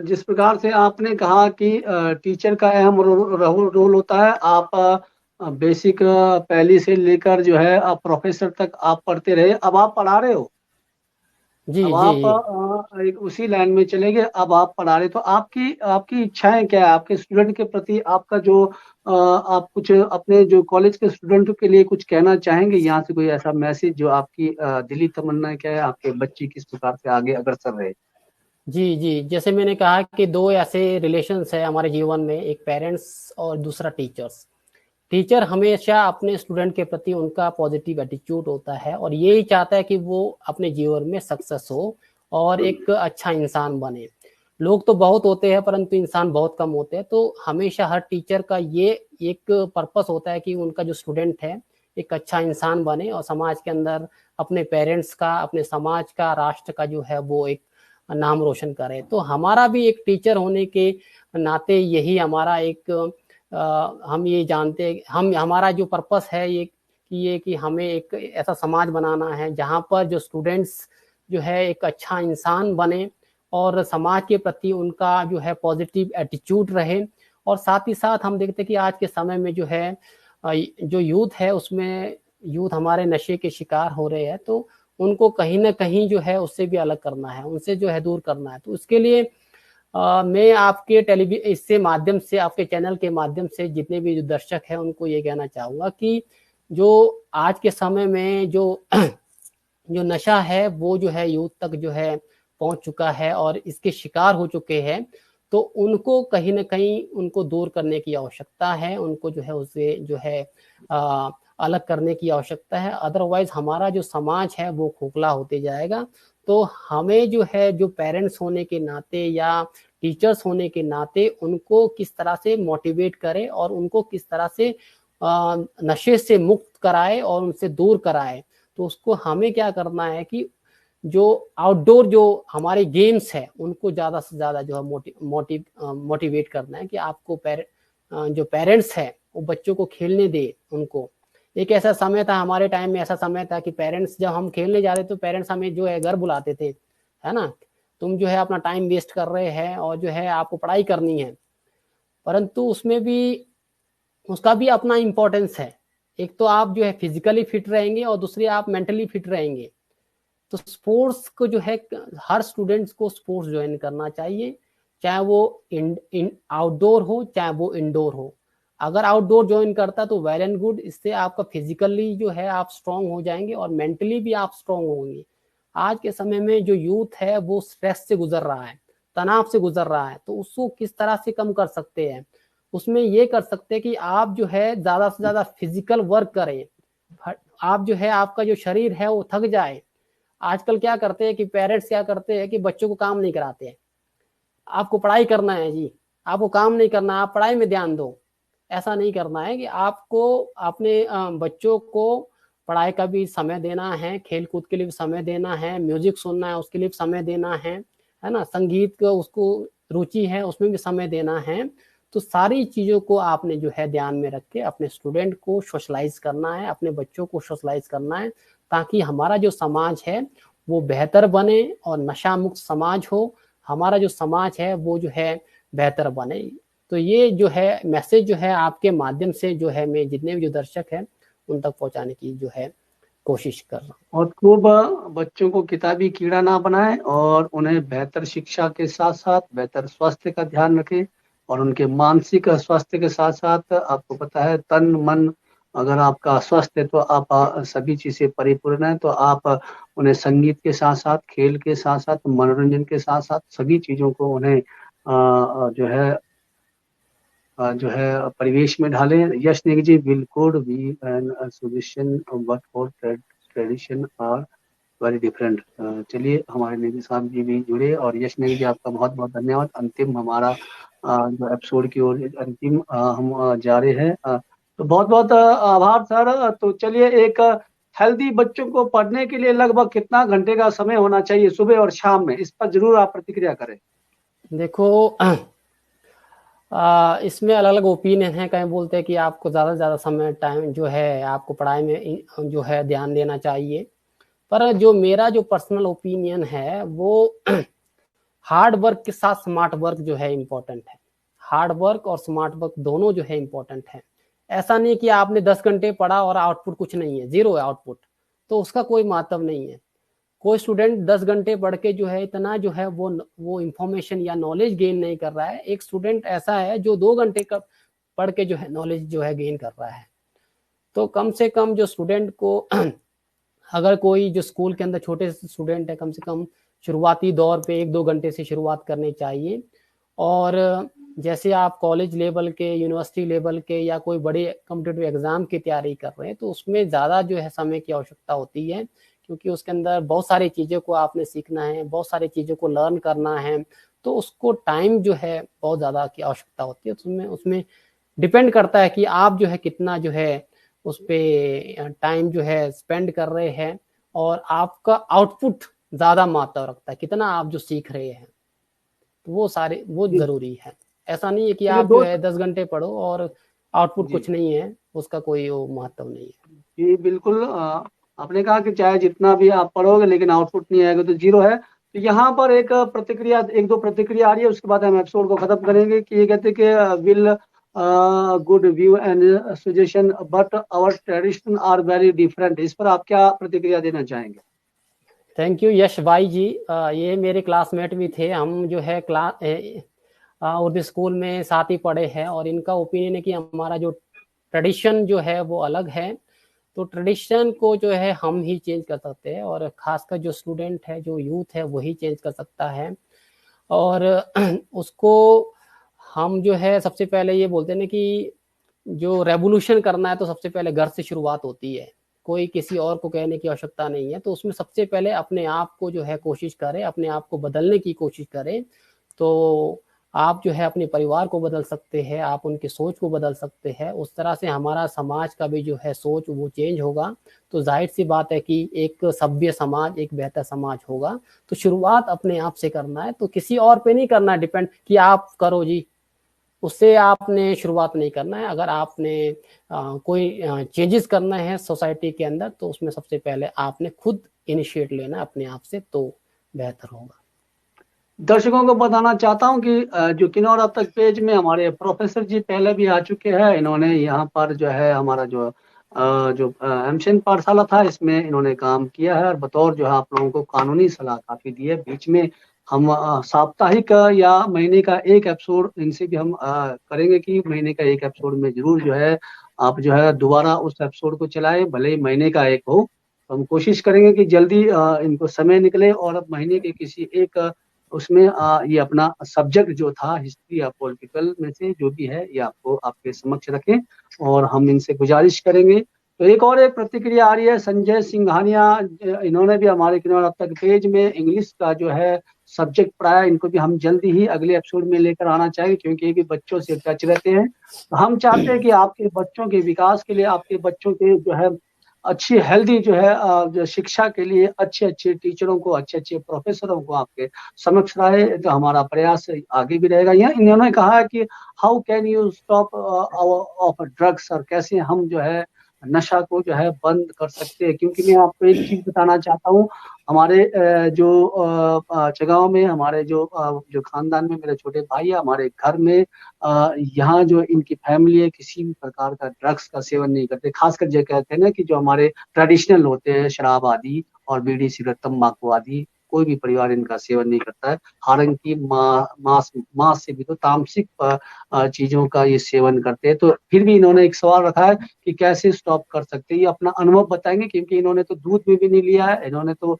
Speaker 1: जिस प्रकार से आपने कहा कि टीचर का अहम रोल होता है, आप बेसिक पहली से लेकर जो है प्रोफेसर तक आप पढ़ते रहे, अब आप पढ़ा रहे हो।
Speaker 2: जी
Speaker 1: अब
Speaker 2: जी
Speaker 1: आप
Speaker 2: जी।
Speaker 1: एक उसी लाइन में चले गए, अब आप पढ़ा रहे। तो आपकी आपकी इच्छाएं क्या है आपके स्टूडेंट के प्रति? आपका जो आप कुछ अपने जो कॉलेज के स्टूडेंट के लिए कुछ कहना चाहेंगे यहाँ से? कोई ऐसा मैसेज जो आपकी दिली तमन्ना क्या है, आपके बच्चे किस प्रकार से आगे अग्रसर रहे?
Speaker 2: जी जी, जैसे मैंने कहा कि दो ऐसे रिलेशंस है हमारे जीवन में, एक पेरेंट्स और दूसरा टीचर्स। टीचर हमेशा अपने स्टूडेंट के प्रति उनका पॉजिटिव एटीट्यूड होता है और यही चाहता है कि वो अपने जीवन में सक्सेस हो और एक अच्छा इंसान बने। लोग तो बहुत होते हैं परंतु इंसान बहुत कम होते हैं, तो हमेशा हर टीचर का ये एक पर्पस होता है कि उनका जो स्टूडेंट है एक अच्छा इंसान बने और समाज के अंदर अपने पेरेंट्स का, अपने समाज का, राष्ट्र का जो है वो एक नाम रोशन करे। तो हमारा भी एक टीचर होने के नाते यही हमारा एक हम ये जानते हैं, हम हमारा जो पर्पस है ये कि हमें एक ऐसा समाज बनाना है जहाँ पर जो स्टूडेंट्स जो है एक अच्छा इंसान बने और समाज के प्रति उनका जो है पॉजिटिव एटीट्यूड रहे। और साथ ही साथ हम देखते हैं कि आज के समय में जो है जो यूथ है उसमें यूथ हमारे नशे के शिकार हो रहे हैं, तो उनको कहीं ना कहीं जो है उससे भी अलग करना है, उनसे जो है दूर करना है। तो उसके लिए मैं आपके टेलीविजन इससे माध्यम से, आपके चैनल के माध्यम से जितने भी जो दर्शक हैं उनको ये कहना चाहूँगा कि जो आज के समय में जो जो नशा है वो जो है यूथ तक जो है पहुंच चुका है और इसके शिकार हो चुके हैं, तो उनको कहीं ना कहीं उनको दूर करने की आवश्यकता है, उनको जो है उससे जो है आ, अलग करने की आवश्यकता है। अदरवाइज हमारा जो समाज है वो खोखला होते जाएगा। तो हमें जो है जो पेरेंट्स होने के नाते या टीचर्स होने के नाते उनको किस तरह से मोटिवेट करें और उनको किस तरह से नशे से मुक्त कराए और उनसे दूर कराए। तो उसको हमें क्या करना है कि जो आउटडोर जो हमारे गेम्स है उनको ज़्यादा से ज़्यादा जो है मोटिवेट करना है कि आपको जो पेरेंट्स है वो बच्चों को खेलने दे उनको। एक ऐसा समय था, हमारे टाइम में ऐसा समय था कि पेरेंट्स जब हम खेलने जा रहे तो पेरेंट्स हमें जो है घर बुलाते थे, है ना, तुम जो है अपना टाइम वेस्ट कर रहे हैं और जो है आपको पढ़ाई करनी है। परंतु उसमें भी उसका भी अपना इम्पोर्टेंस है। एक तो आप जो है फिजिकली फिट रहेंगे और दूसरी आप मेंटली फिट रहेंगे। तो स्पोर्ट्स को जो है हर स्टूडेंट्स को स्पोर्ट्स ज्वाइन करना चाहिए, चाहे वो आउटडोर हो चाहे वो इंडोर हो। अगर आउटडोर ज्वाइन करता तो वेल एंड गुड, इससे आपका फिजिकली जो है आप स्ट्रांग हो जाएंगे और मेंटली भी आप स्ट्रांग होंगे। आज के समय में जो यूथ है वो स्ट्रेस से गुजर रहा है, तनाव से गुजर रहा है, तो उसको किस तरह से कम कर सकते हैं, उसमें ये कर सकते हैं कि आप जो है ज्यादा से ज्यादा फिजिकल वर्क करें। आप जो है आपका जो शरीर है वो थक जाए। आजकल क्या करते हैं कि पेरेंट्स क्या करते हैं कि बच्चों को काम नहीं कराते हैं, आपको पढ़ाई करना है जी, आपको काम नहीं करना, आप पढ़ाई में ध्यान दो। ऐसा नहीं करना है कि आपको अपने बच्चों को पढ़ाई का भी समय देना है, खेल कूद के लिए भी समय देना है, म्यूजिक सुनना है उसके लिए भी समय देना है ना, संगीत का उसको रुचि है उसमें भी समय देना है। तो सारी चीज़ों को आपने जो है ध्यान में रख के अपने स्टूडेंट को सोशलाइज करना है, अपने बच्चों को सोशलाइज करना है, ताकि हमारा जो समाज है वो बेहतर बने और नशा मुक्त समाज हो, हमारा जो समाज है वो जो है बेहतर बने। तो ये जो है मैसेज जो है आपके माध्यम से जो है मैं जितने भी जो दर्शक हैं उन तक पहुंचाने की जो है कोशिश कर रहा हूँ।
Speaker 1: और खूब बच्चों को किताबी कीड़ा ना बनाएं और उन्हें बेहतर शिक्षा के साथ साथ बेहतर स्वास्थ्य का ध्यान रखें। और उनके मानसिक स्वास्थ्य के साथ साथ आपको पता है तन मन अगर आपका स्वस्थ है तो आप सभी चीज़ें परिपूर्ण है। तो आप उन्हें संगीत के साथ साथ, खेल के साथ साथ, मनोरंजन के साथ साथ सभी चीज़ों को उन्हें जो है परिवेश में डालें। Yash Negi ji will code be an suggestion but for tradition are very different. चलिए हमारे नेगी साहब जी भी जुड़े और यश नेगी जी आपका बहुत बहुत धन्यवाद। अंतिम हमारा जो एपिसोड की ओर अंतिम हम जा रहे हैं। तो बहुत बहुत आभार सर। तो चलिए एक हेल्दी बच्चों को पढ़ने के लिए लगभग कितना घंटे का समय होना चाहिए सुबह और शाम में, इस पर जरूर आप प्रतिक्रिया करें।
Speaker 2: देखो इसमें अलग अलग ओपिनियन है, कहीं बोलते हैं कि आपको ज़्यादा से ज़्यादा समय टाइम जो है आपको पढ़ाई में जो है ध्यान देना चाहिए। पर जो मेरा जो पर्सनल ओपिनियन है वो हार्ड वर्क के साथ स्मार्ट वर्क जो है इम्पोर्टेंट है। हार्ड वर्क और स्मार्ट वर्क दोनों जो है इम्पोर्टेंट है। ऐसा नहीं कि आपने 10 घंटे पढ़ा और आउटपुट कुछ नहीं है, जीरो है आउटपुट, तो उसका कोई मतलब नहीं है। कोई स्टूडेंट 10 घंटे पढ़ के जो है इतना जो है वो इंफॉर्मेशन या नॉलेज गेन नहीं कर रहा है। एक स्टूडेंट ऐसा है जो 2 घंटे का पढ़ के जो है नॉलेज जो है गेन कर रहा है। तो कम से कम जो स्टूडेंट को अगर कोई जो स्कूल के अंदर छोटे स्टूडेंट है, कम से कम शुरुआती दौर पे 1-2 घंटे से शुरुआत करनी चाहिए। और जैसे आप कॉलेज लेवल के, यूनिवर्सिटी लेवल के या कोई बड़े कॉम्पिटिटिव एग्जाम की तैयारी कर रहे हैं, तो उसमें ज़्यादा जो है समय की आवश्यकता होती है, क्योंकि उसके अंदर बहुत सारी चीज़ों को आपने सीखना है, बहुत सारी चीज़ों को लर्न करना है, तो उसको टाइम जो है बहुत ज़्यादा की आवश्यकता होती है। उसमें उसमें डिपेंड करता है कि आप जो है कितना जो है उस पर टाइम जो है स्पेंड कर रहे हैं, और आपका आउटपुट ज़्यादा मात्रा रखता है, कितना आप जो सीख रहे हैं, तो वो सारे वो
Speaker 1: जी।
Speaker 2: ज़रूरी है। ऐसा नहीं है कि
Speaker 1: चलिए
Speaker 2: आप जो
Speaker 1: दो।
Speaker 2: है 10 घंटे पढ़ो और आउटपुट
Speaker 1: जी
Speaker 2: कुछ नहीं है, उसका कोई वो महत्व नहीं है।
Speaker 1: जी बिल्कुल। आपने कहा कि चाहे जितना भी आप पढ़ोगे लेकिन आउटपुट नहीं आएगा तो जीरो है। तो यहाँ पर एक प्रतिक्रिया, एक दो प्रतिक्रिया आ रही है, उसके बाद हम एपिसोड को खत्म करेंगे। कि ये कहते हैं कि will good view and suggestion but our tradition are very different. इस पर आप क्या प्रतिक्रिया देना चाहेंगे?
Speaker 2: थैंक यू यश भाई जी। ये मेरे क्लासमेट भी थे, हम जो है उर्दू स्कूल में साथ ही पढ़े हैं, और इनका ओपिनियन है कि हमारा जो ट्रेडिशन जो है वो अलग है। तो ट्रेडिशन को जो है हम ही चेंज कर सकते हैं, और खासकर जो स्टूडेंट है, जो यूथ है, वही चेंज कर सकता है। और उसको हम जो है सबसे पहले ये बोलते हैं ना कि जो रेवोल्यूशन करना है तो सबसे पहले घर से शुरुआत होती है, कोई किसी और को कहने की आवश्यकता नहीं है। तो उसमें सबसे पहले अपने आप को जो है कोशिश करें, अपने आप को बदलने की कोशिश करें। तो आप जो है अपने परिवार को बदल सकते हैं, आप उनकी सोच को बदल सकते हैं, उस तरह से हमारा समाज का भी जो है सोच वो चेंज होगा। तो जाहिर सी बात है कि एक सभ्य समाज, एक बेहतर समाज होगा। तो शुरुआत अपने आप से करना है, तो किसी और पे नहीं करना है डिपेंड कि आप करो जी, उससे आपने शुरुआत नहीं करना है। अगर आपने कोई चेंजेस करना है सोसाइटी के अंदर, तो उसमें सबसे पहले आपने खुद इनिशिएट लेना है अपने आप से, तो बेहतर होगा।
Speaker 1: दर्शकों को बताना चाहता हूँ कि जो किन्नौर अब तक पेज में हमारे प्रोफेसर जी पहले भी आ चुके हैं। इन्होंने यहाँ पर जो है हमारा जो एमशन पाठशाला था इसमें इन्होंने काम किया है, और बतौर जो है आप लोगों को कानूनी सलाह काफी दी है। बीच में हम साप्ताहिक या महीने का एक एपिसोड इनसे भी हम करेंगे कि महीने का एक एपिसोड में जरूर जो है आप जो है दोबारा उस एपिसोड को चलाएं, भले ही महीने का एक हो। तो हम कोशिश करेंगे कि जल्दी इनको समय निकले और अब महीने के किसी एक उसमें ये अपना सब्जेक्ट जो था हिस्ट्री या पॉलिटिकल में से जो भी है ये आपको आपके समक्ष रखें, और हम इनसे गुजारिश करेंगे। तो एक प्रतिक्रिया आ रही है संजय सिंघानिया। इन्होंने भी हमारे किन्नौर अब तक पेज में इंग्लिश का जो है सब्जेक्ट पढ़ाया। इनको भी हम जल्दी ही अगले एपिसोड में लेकर आना चाहेंगे, क्योंकि ये भी बच्चों से टच रहते हैं। तो हम चाहते हैं कि आपके बच्चों के विकास के लिए, आपके बच्चों के जो है अच्छी हेल्दी जो है जो शिक्षा के लिए अच्छे अच्छे टीचरों को, अच्छे अच्छे प्रोफेसरों को आपके समक्ष लाए, तो हमारा प्रयास आगे भी रहेगा। यह इन्होंने कहा है कि how can you stop of drugs, और कैसे हम जो है नशा को जो है बंद कर सकते हैं। क्योंकि मैं आपको एक चीज बताना चाहता हूँ, हमारे जो जगहों में, हमारे जो खानदान में मेरे छोटे भाई है, हमारे घर में यहाँ जो इनकी फैमिली है किसी भी प्रकार का ड्रग्स का सेवन नहीं करते। खासकर जो कहते हैं ना कि जो हमारे ट्रेडिशनल होते हैं शराब आदि और बीड़ी सिगरेट तंबाकू आदि, कोई भी परिवार इनका सेवन नहीं करता है। हालांकि मांस मांस से भी तो तामसिक चीजों का ये सेवन करते हैं। तो फिर भी इन्होंने एक सवाल रखा है कि कैसे स्टॉप कर सकते हैं। ये अपना अनुभव बताएंगे, क्योंकि इन्होंने तो दूध में भी नहीं लिया है, इन्होंने तो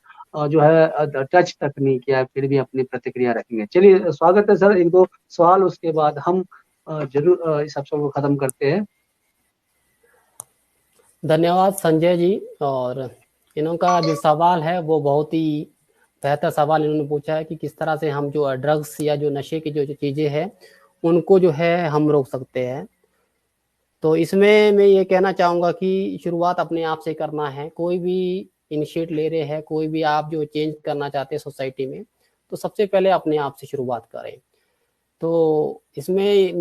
Speaker 1: जो है टच तक नहीं किया है, फिर भी अपनी प्रतिक्रिया रखेंगे। चलिए स्वागत है सर, एक दो सवाल उसके बाद हम जरूर इस एपिसोड को खत्म करते हैं।
Speaker 2: धन्यवाद संजय जी। और इनका जो सवाल है वो बहुत ही बेहतर सवाल इन्होंने पूछा है कि किस तरह से हम जो ड्रग्स या जो नशे की जो चीज़ें हैं उनको जो है हम रोक सकते हैं। तो इसमें मैं ये कहना चाहूँगा कि शुरुआत अपने आप से करना है। कोई भी इनिशिएट ले रहे हैं, कोई भी आप जो चेंज करना चाहते हैं सोसाइटी में, तो सबसे पहले अपने आप से शुरुआत करें। तो इसमें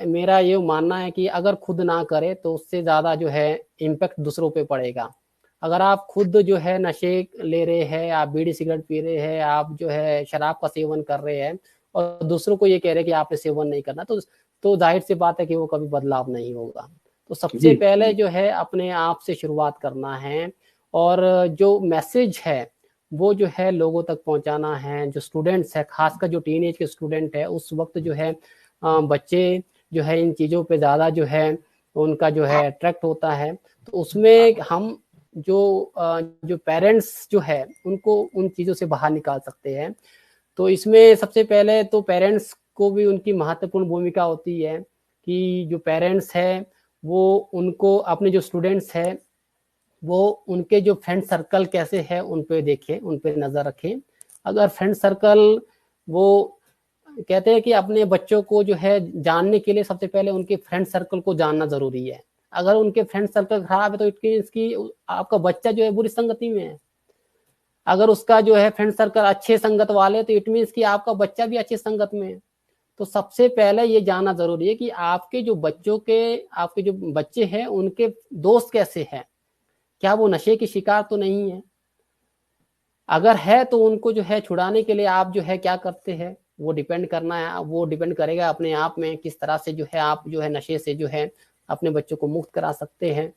Speaker 2: मेरा ये मानना है कि अगर खुद ना करे तो उससे ज़्यादा जो है इम्पैक्ट दूसरों पे पड़ेगा। अगर आप खुद जो है नशे ले रहे हैं, आप बीड़ी सिगरेट पी रहे हैं, आप जो है शराब का सेवन कर रहे हैं, और दूसरों को ये कह रहे हैं कि आपने सेवन नहीं करना, तो जाहिर सी बात है कि वो कभी बदलाव नहीं होगा। तो सबसे
Speaker 1: जी
Speaker 2: पहले जो है अपने आप से शुरुआत करना है, और जो मैसेज है वो जो है लोगों तक पहुंचाना है। जो स्टूडेंट्स है, खासकर जो टीनेज के स्टूडेंट है, उस वक्त जो है बच्चे जो है इन चीज़ों पे ज़्यादा जो है उनका जो है अट्रैक्ट होता है। तो उसमें हम जो पेरेंट्स जो है उनको उन चीज़ों से बाहर निकाल सकते हैं। तो इसमें सबसे पहले तो पेरेंट्स को भी उनकी महत्वपूर्ण भूमिका होती है कि जो पेरेंट्स है वो उनको अपने जो स्टूडेंट्स है वो उनके जो फ्रेंड सर्कल कैसे है उन पे देखें, उन पे नज़र रखें। अगर फ्रेंड सर्कल वो कहते हैं कि अपने बच्चों को जो है जानने के लिए सबसे पहले उनके फ्रेंड सर्कल को जानना जरूरी है। अगर उनके फ्रेंड सर्कल खराब है तो इट मीन्स कि आपका बच्चा जो है बुरी संगति में है। अगर उसका जो है फ्रेंड सर्कल अच्छे संगत वाले तो इट मीन्स कि आपका बच्चा भी अच्छे संगत में है। तो सबसे पहले ये जानना जरूरी है कि आपके जो बच्चों के आपके जो बच्चे हैं उनके दोस्त कैसे हैं, क्या वो नशे की शिकार तो नहीं है। अगर है तो उनको जो है छुड़ाने के लिए आप जो है क्या करते हैं वो डिपेंड करना है, वो डिपेंड करेगा अपने आप में किस तरह से जो है आप जो है नशे से जो है अपने बच्चों को मुक्त करा सकते हैं।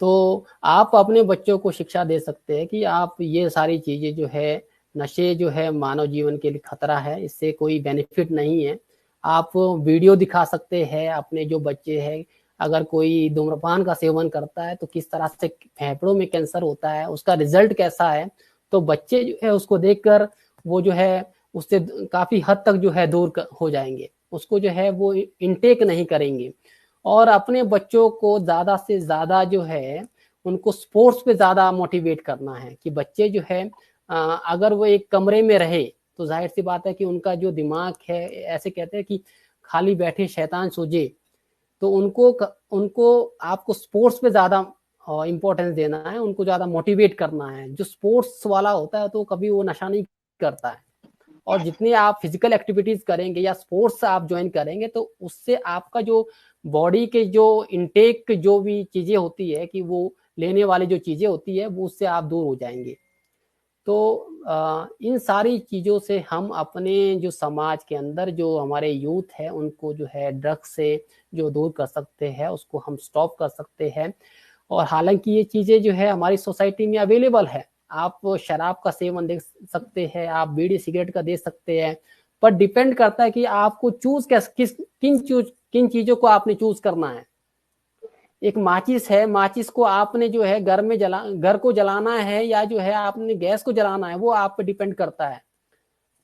Speaker 2: तो आप अपने बच्चों को शिक्षा दे सकते हैं कि आप ये सारी चीजें जो है नशे जो है मानव जीवन के लिए खतरा है, इससे कोई बेनिफिट नहीं है। आप वीडियो दिखा सकते हैं अपने जो बच्चे हैं, अगर कोई धूम्रपान का सेवन करता है तो किस तरह से फेफड़ों में कैंसर होता है, उसका रिजल्ट कैसा है, तो बच्चे जो है उसको देखकर वो जो है उससे काफी हद तक जो है दूर हो जाएंगे, उसको जो है वो इनटेक नहीं करेंगे। और अपने बच्चों को ज्यादा से ज्यादा जो है उनको स्पोर्ट्स पे ज्यादा मोटिवेट करना है कि बच्चे जो है अगर वो एक कमरे में रहे तो जाहिर सी बात है कि उनका जो दिमाग है, ऐसे कहते हैं कि खाली बैठे शैतान सूझे, तो उनको उनको आपको स्पोर्ट्स पे ज्यादा इंपॉर्टेंस देना है, उनको ज्यादा मोटिवेट करना है। जो स्पोर्ट्स वाला होता है तो कभी वो नशा नहीं करता है, और जितनी आप फिजिकल एक्टिविटीज करेंगे या स्पोर्ट्स आप ज्वाइन करेंगे तो उससे आपका जो बॉडी के जो इनटेक जो भी चीजें होती है कि वो लेने वाली जो चीजें होती है वो उससे आप दूर हो जाएंगे। तो इन सारी चीज़ों से हम अपने जो समाज के अंदर जो हमारे यूथ है उनको जो है ड्रग्स से जो दूर कर सकते हैं, उसको हम स्टॉप कर सकते हैं। और हालांकि ये चीज़ें जो है हमारी सोसाइटी में अवेलेबल है, आप शराब का सेवन दे सकते हैं, आप बीड़ी सिगरेट का दे सकते हैं, पर डिपेंड करता है कि आपको चूज किन चीज़ों को आपने चूज करना है। एक माचिस है, माचिस को आपने जो है घर को जलाना है या जो है आपने गैस को जलाना है, वो आप पे डिपेंड करता है।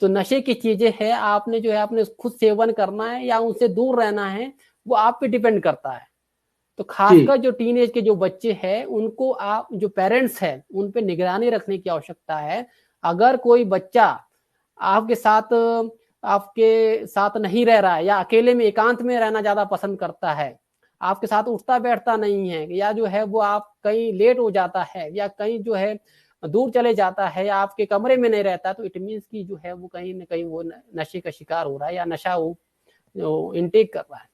Speaker 2: तो नशे की चीजें है, आपने जो है आपने खुद सेवन करना है या उनसे दूर रहना है, वो आप पे डिपेंड करता है। तो
Speaker 1: जी
Speaker 2: खासकर जो टीनेज के जो बच्चे हैं उनको आप जो पेरेंट्स हैं उन पे निगरानी रखने की आवश्यकता है। अगर कोई बच्चा आपके साथ आपके साथ नहीं रह रहा है या अकेले में एकांत में रहना ज्यादा पसंद करता है, आपके साथ उठता बैठता नहीं है, या जो है वो आप कहीं लेट हो जाता है या कहीं जो है दूर चले जाता है या आपके कमरे में नहीं रहता, तो इट मीन्स की जो है वो कहीं ना कहीं वो नशे का शिकार हो रहा है या नशा वो इनटेक कर रहा है।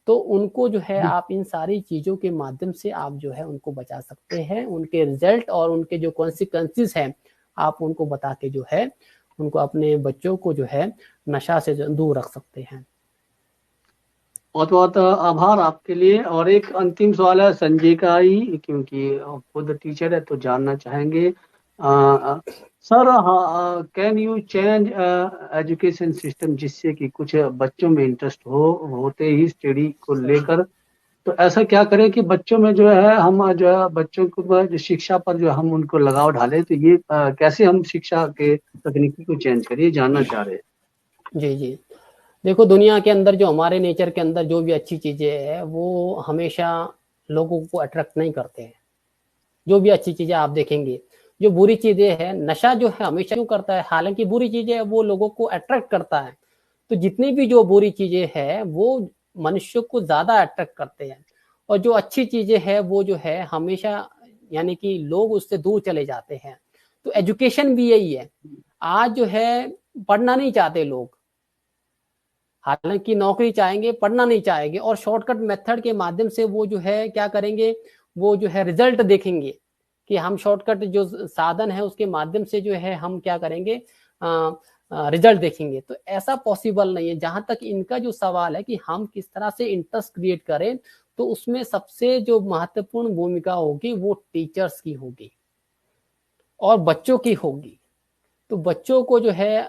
Speaker 2: तो उनको जो है
Speaker 1: जी।
Speaker 2: आप इन सारी चीजों के माध्यम से आप जो है उनको बचा सकते हैं, उनके रिजल्ट और उनके जो कॉन्सिक्वेंसेस हैं आप उनको बता के जो है उनको अपने बच्चों को जो है नशा से दूर रख सकते हैं।
Speaker 1: बहुत बहुत आभार आपके लिए। और एक अंतिम सवाल है संजय का ही, क्योंकि खुद टीचर है तो जानना चाहेंगे। Sir, can you change education system जिससे कि कुछ बच्चों में इंटरेस्ट होते ही स्टडी को लेकर, तो ऐसा क्या करें कि बच्चों में जो है हम जो है बच्चों को जो शिक्षा पर जो हम उनको लगाव डालें, तो ये कैसे हम शिक्षा के तकनीकी को चेंज करिए, जानना चाह रहे हैं।
Speaker 2: जी जी, देखो दुनिया के अंदर जो हमारे नेचर के अंदर जो भी अच्छी चीजें है वो हमेशा लोगों को अट्रैक्ट नहीं करते हैं। जो भी अच्छी चीजें आप देखेंगे, जो बुरी चीजें हैं, नशा जो है हमेशा क्यों करता है, हालांकि बुरी चीजें वो लोगों को अट्रैक्ट करता है। तो जितनी भी जो बुरी चीजें हैं वो मनुष्य को ज्यादा अट्रैक्ट करते हैं, और जो अच्छी चीजें हैं वो जो है हमेशा यानी कि लोग उससे दूर चले जाते हैं। तो एजुकेशन भी यही है, आज जो है पढ़ना नहीं चाहते लोग, हालांकि नौकरी चाहेंगे, पढ़ना नहीं चाहेंगे, और शॉर्टकट मेथड के माध्यम से वो जो है क्या करेंगे, वो जो है रिजल्ट देखेंगे कि हम शॉर्टकट जो साधन है उसके माध्यम से जो है हम क्या करेंगे, रिजल्ट देखेंगे। तो ऐसा पॉसिबल नहीं है। जहां तक इनका जो सवाल है कि हम किस तरह से इंटरेस्ट क्रिएट करें, तो उसमें सबसे जो महत्वपूर्ण भूमिका होगी वो टीचर्स की होगी और बच्चों की होगी। तो बच्चों को जो है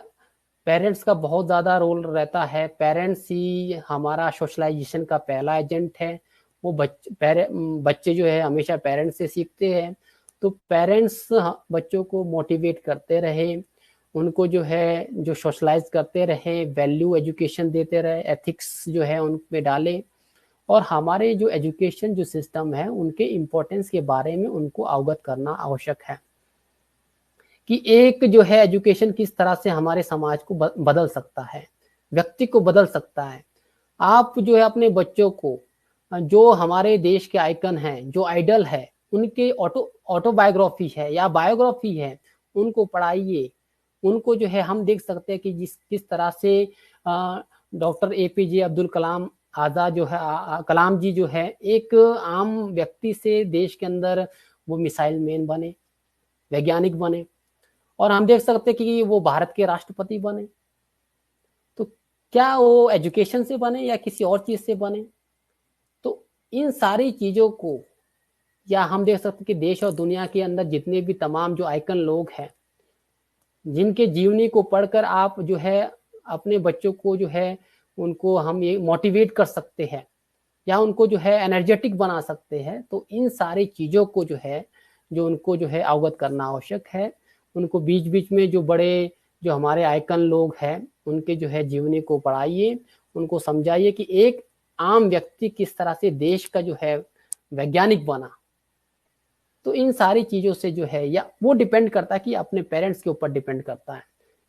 Speaker 2: पेरेंट्स का बहुत ज़्यादा रोल रहता है। पेरेंट्स ही हमारा सोशलाइजेशन का पहला एजेंट है। वो बच्चे जो है हमेशा पेरेंट्स से सीखते हैं। तो पेरेंट्स बच्चों को मोटिवेट करते रहे, उनको जो है जो सोशलाइज करते रहे, वैल्यू एजुकेशन देते रहे, एथिक्स जो है उन पे डालें, और हमारे जो एजुकेशन जो सिस्टम है उनके इम्पोर्टेंस के बारे में उनको अवगत करना आवश्यक है कि एक जो है एजुकेशन किस तरह से हमारे समाज को बदल सकता है, व्यक्ति को बदल सकता है। आप जो है अपने बच्चों को जो हमारे देश के आइकन हैं, जो आइडल है, उनके ऑटोबायोग्राफी है या बायोग्राफी है, उनको पढ़ाइए। उनको जो है हम देख सकते हैं कि किस तरह से डॉक्टर एपीजे अब्दुल कलाम आजाद जो है कलाम जी जो है एक आम व्यक्ति से देश के अंदर वो मिसाइल मैन बने, वैज्ञानिक बने, और हम देख सकते हैं कि वो भारत के राष्ट्रपति बने। तो क्या वो एजुकेशन से बने या किसी और चीज से बने? तो इन सारी चीजों को, या हम देख सकते हैं कि देश और दुनिया के अंदर जितने भी तमाम जो आइकन लोग हैं, जिनके जीवनी को पढ़कर आप जो है अपने बच्चों को जो है उनको हम ये मोटिवेट कर सकते हैं या उनको जो है एनर्जेटिक बना सकते हैं। तो इन सारी चीज़ों को जो है जो उनको जो है अवगत करना आवश्यक है। उनको बीच बीच में जो बड़े जो हमारे आइकन लोग हैं उनके जो है जीवनी को पढ़ाइए, उनको समझाइए कि एक आम व्यक्ति किस तरह से देश का जो है वैज्ञानिक बना। तो इन सारी चीज़ों से जो है या वो डिपेंड करता है कि अपने पेरेंट्स के ऊपर डिपेंड करता है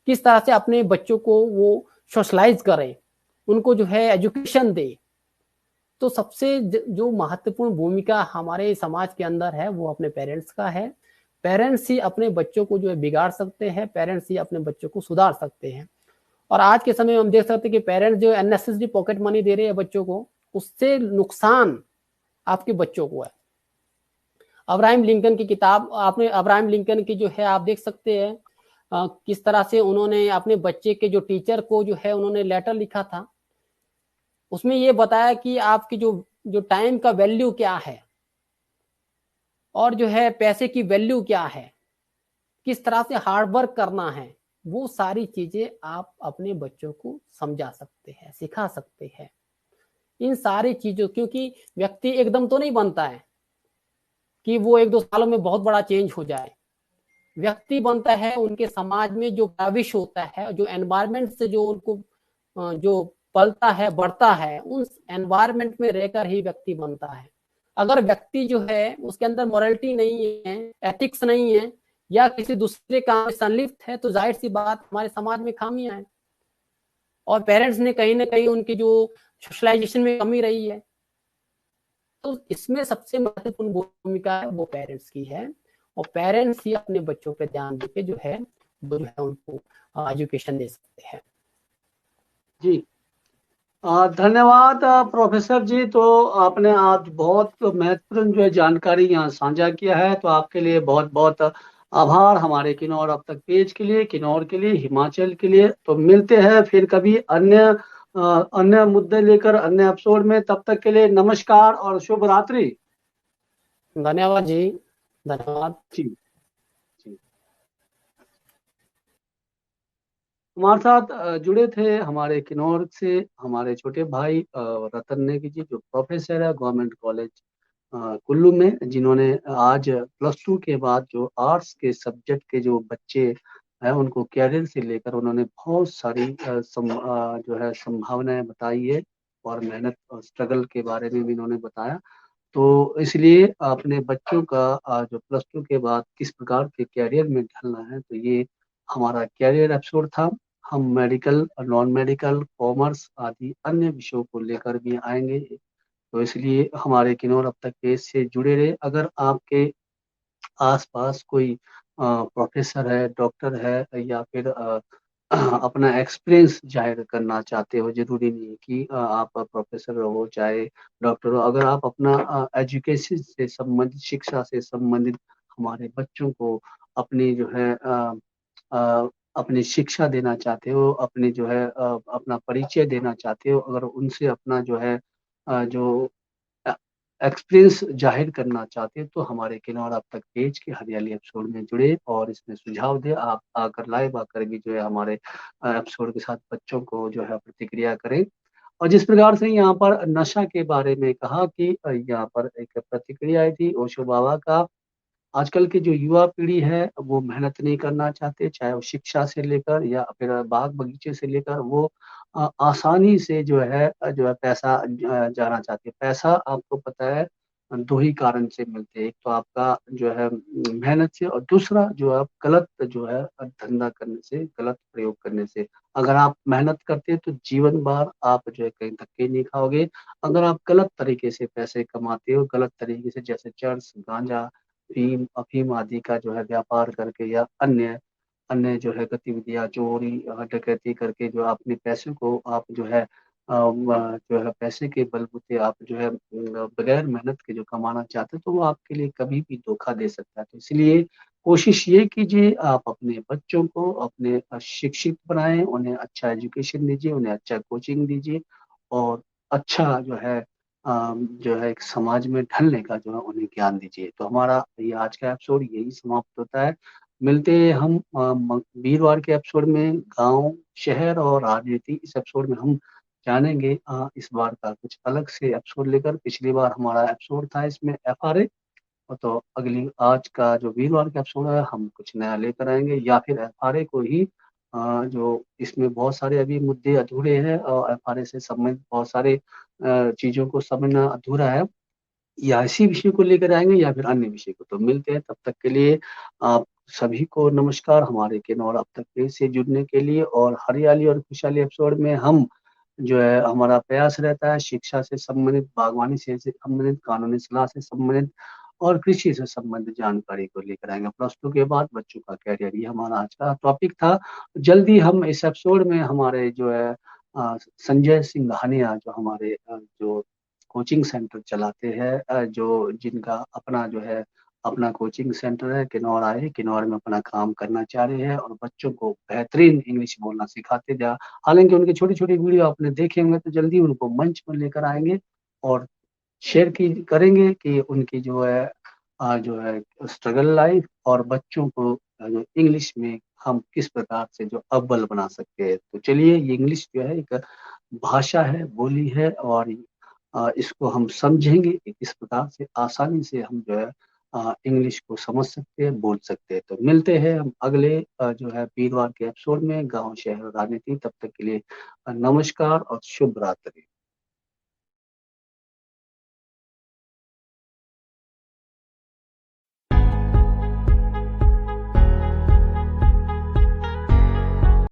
Speaker 2: किस तरह से अपने बच्चों को वो सोशलाइज करें, उनको जो है एजुकेशन दे। तो सबसे जो महत्वपूर्ण भूमिका हमारे समाज के अंदर है वो अपने पेरेंट्स का है। पेरेंट्स ही अपने बच्चों को जो है बिगाड़ सकते हैं, पेरेंट्स ही अपने बच्चों को सुधार सकते हैं। और आज के समय में हम देख सकते हैं कि पेरेंट्स जो अननेसेसरी पॉकेट मनी दे रहे हैं बच्चों को, उससे नुकसान आपके बच्चों को है। अब्राहम लिंकन की किताब आपने अब्राहम लिंकन की जो है आप देख सकते हैं किस तरह से उन्होंने अपने बच्चे के जो टीचर को जो है उन्होंने लेटर लिखा था। उसमें ये बताया कि आपकी जो टाइम का वैल्यू क्या है और जो है पैसे की वैल्यू क्या है, किस तरह से हार्ड वर्क करना है, वो सारी चीजें आप अपने बच्चों को समझा सकते हैं, सिखा सकते हैं। इन सारी चीजों, क्योंकि व्यक्ति एकदम तो नहीं बनता है कि वो 1-2 सालों में बहुत बड़ा चेंज हो जाए। व्यक्ति बनता है उनके समाज में जो भविष्य होता है, जो एनवायरमेंट से जो उनको जो पलता है, बढ़ता है, उस एनवायरमेंट में रहकर ही व्यक्ति बनता है। अगर व्यक्ति जो है उसके अंदर मोरालिटी नहीं है, एथिक्स नहीं है या किसी दूसरे काम में संलिप्त है, तो जाहिर सी बात हमारे समाज में खामियां हैं। और पेरेंट्स ने कहीं ना कहीं उनकी जो सोशलाइजेशन में कमी रही है। तो इसमें सबसे महत्वपूर्ण भूमिका है वो पेरेंट्स की है, और पेरेंट्स ही अपने बच्चों पे ध्यान देके जो है वो जो है उनको एजुकेशन दे सकते हैं।
Speaker 1: जी धन्यवाद प्रोफेसर जी। तो आपने आज बहुत महत्वपूर्ण जो है जानकारी यहाँ साझा किया है, तो आपके लिए बहुत बहुत आभार। हमारे किन्नौर अब तक पेज के लिए, किन्नौर के लिए, हिमाचल के लिए। तो मिलते हैं फिर कभी अन्य मुद्दे लेकर अन्य एपिसोड में। तब तक के लिए नमस्कार और शुभ रात्रि।
Speaker 2: धन्यवाद जी, धन्यवाद।
Speaker 1: जी जी। हमारे साथ जुड़े थे हमारे किन्नौर से हमारे छोटे भाई रतन नेगी जी, जो प्रोफेसर है गवर्नमेंट कॉलेज कुल्लू में, जिन्होंने आज +2 के बाद जो आर्ट्स के सब्जेक्ट के जो बच्चे हैं उनको कैरियर से लेकर उन्होंने बहुत सारी जो है संभावनाएं बताई है, और मेहनत और स्ट्रगल के बारे में भी इन्होंने बताया। तो इसलिए अपने बच्चों का जो +2 के बाद किस प्रकार के कैरियर में ढलना है, तो ये हमारा कैरियर एपिसोड था। हम मेडिकल, नॉन मेडिकल, कॉमर्स आदि अन्य विषयों को लेकर भी आएंगे। तो इसलिए हमारे किन्नौर अब तक पेज से जुड़े रहे। अगर आपके आसपास कोई प्रोफेसर है, डॉक्टर है, या फिर अपना एक्सपीरियंस जाहिर करना चाहते हो, जरूरी नहीं है कि आप प्रोफेसर हो चाहे डॉक्टर हो। अगर आप अपना एजुकेशन से संबंधित, शिक्षा से संबंधित हमारे बच्चों को अपनी जो है अपनी शिक्षा देना चाहते हो, अपनी जो है अपना परिचय देना चाहते हो, अगर उनसे अपना जो है जो एक्सपीरियंस जाहिर करना चाहते हैं, तो हमारे किन्नौर अब तक पेज के हरियाली एपिसोड में जुड़े और इसमें सुझाव दे। आप आकर लाइव आकर भी जो है हमारे एपिसोड के साथ बच्चों को जो है प्रतिक्रिया करें। और जिस प्रकार से यहाँ पर नशा के बारे में कहा कि यहाँ पर एक प्रतिक्रिया आई थी ओशो बाबा का, आजकल की जो युवा पीढ़ी है वो मेहनत नहीं करना चाहते, चाहे वो शिक्षा से लेकर या फिर बाग बगीचे से लेकर, वो आसानी से जो है पैसा जाना चाहते हैं। पैसा आपको पता है दो ही कारण से मिलते हैं, एक तो आपका जो है मेहनत से, और दूसरा जो है आप गलत जो है धंधा करने से, गलत प्रयोग करने से। अगर आप मेहनत करते हैं तो जीवन भर आप जो है कहीं धक्के नहीं खाओगे। अगर आप गलत तरीके से पैसे कमाते हो, गलत तरीके से, जैसे चर्स, गांजा, अफीम अफीम आदि का जो है व्यापार करके, या अन्य अन्य जो है गतिविधियां, चोरी डकैती करके, जो अपने पैसे को आप जो है जो है पैसे के बलबूते आप जो है बगैर मेहनत के जो कमाना चाहते हैं, तो वो आपके लिए कभी भी धोखा दे सकता है। तो इसलिए कोशिश ये कीजिए, आप अपने बच्चों को अपने शिक्षित बनाएं, उन्हें अच्छा एजुकेशन दीजिए, उन्हें अच्छा कोचिंग दीजिए, और अच्छा जो है एक समाज में ढलने का जो है उन्हें ज्ञान दीजिए। तो हमारा ये आज का एपिसोड यही समाप्त होता है। मिलते हैं हम वीरवार के एपिसोड में, गांव, शहर और राजनीति। इस एपिसोड में हम जानेंगे इस बार का कुछ अलग से एपिसोड लेकर। पिछली बार हमारा एपिसोड था इसमें एफआरए, तो अगली आज का जो वीरवार का एपिसोड है हम कुछ नया लेकर आएंगे, या फिर एफआरए को ही जो इसमें बहुत सारे अभी मुद्दे अधूरे हैं, और एफआरए से संबंधित बहुत सारे चीजों को समझना अधूरा है, या इसी विषय को लेकर आएंगे या फिर अन्य विषय को। तो मिलते हैं, तब तक के लिए आप सभी को नमस्कार। हमारे किन्नौर अब तक के से जुड़ने के लिए, और हरियाली और खुशहाली एपिसोड में हम जो है हमारा प्रयास रहता है शिक्षा से संबंधित, बागवानी से संबंधित, कानूनी सलाह से संबंधित और कृषि से संबंधित जानकारी को लेकर आएंगे। प्लस 2 के बाद बच्चों का कैरियर, ये हमारा आज का टॉपिक था। जल्दी हम इस एपिसोड में हमारे जो है संजय सिंघानिया, जो हमारे जो कोचिंग सेंटर चलाते हैं, जो जिनका अपना जो है अपना कोचिंग सेंटर है, किन्नौर आए, किन्नौर में अपना काम करना चाह रहे हैं और बच्चों को बेहतरीन इंग्लिश बोलना सिखाते जा। हालांकि उनकी छोटी छोटी वीडियो आपने देखे होंगे, तो जल्दी उनको मंच पर लेकर आएंगे और शेयर की करेंगे कि उनकी जो है स्ट्रगल लाइफ, और बच्चों को जो इंग्लिश में हम किस प्रकार से जो अव्वल बना सकते हैं। तो चलिए, ये इंग्लिश जो है एक भाषा है, बोली है, और इसको हम समझेंगे कि किस प्रकार से आसानी से हम जो है इंग्लिश को समझ सकते हैं, बोल सकते हैं। तो मिलते हैं हम अगले जो है वीरवार के एपिसोड में, गांव, शहर, राजनीति। तब तक के लिए नमस्कार और शुभ रात्रि।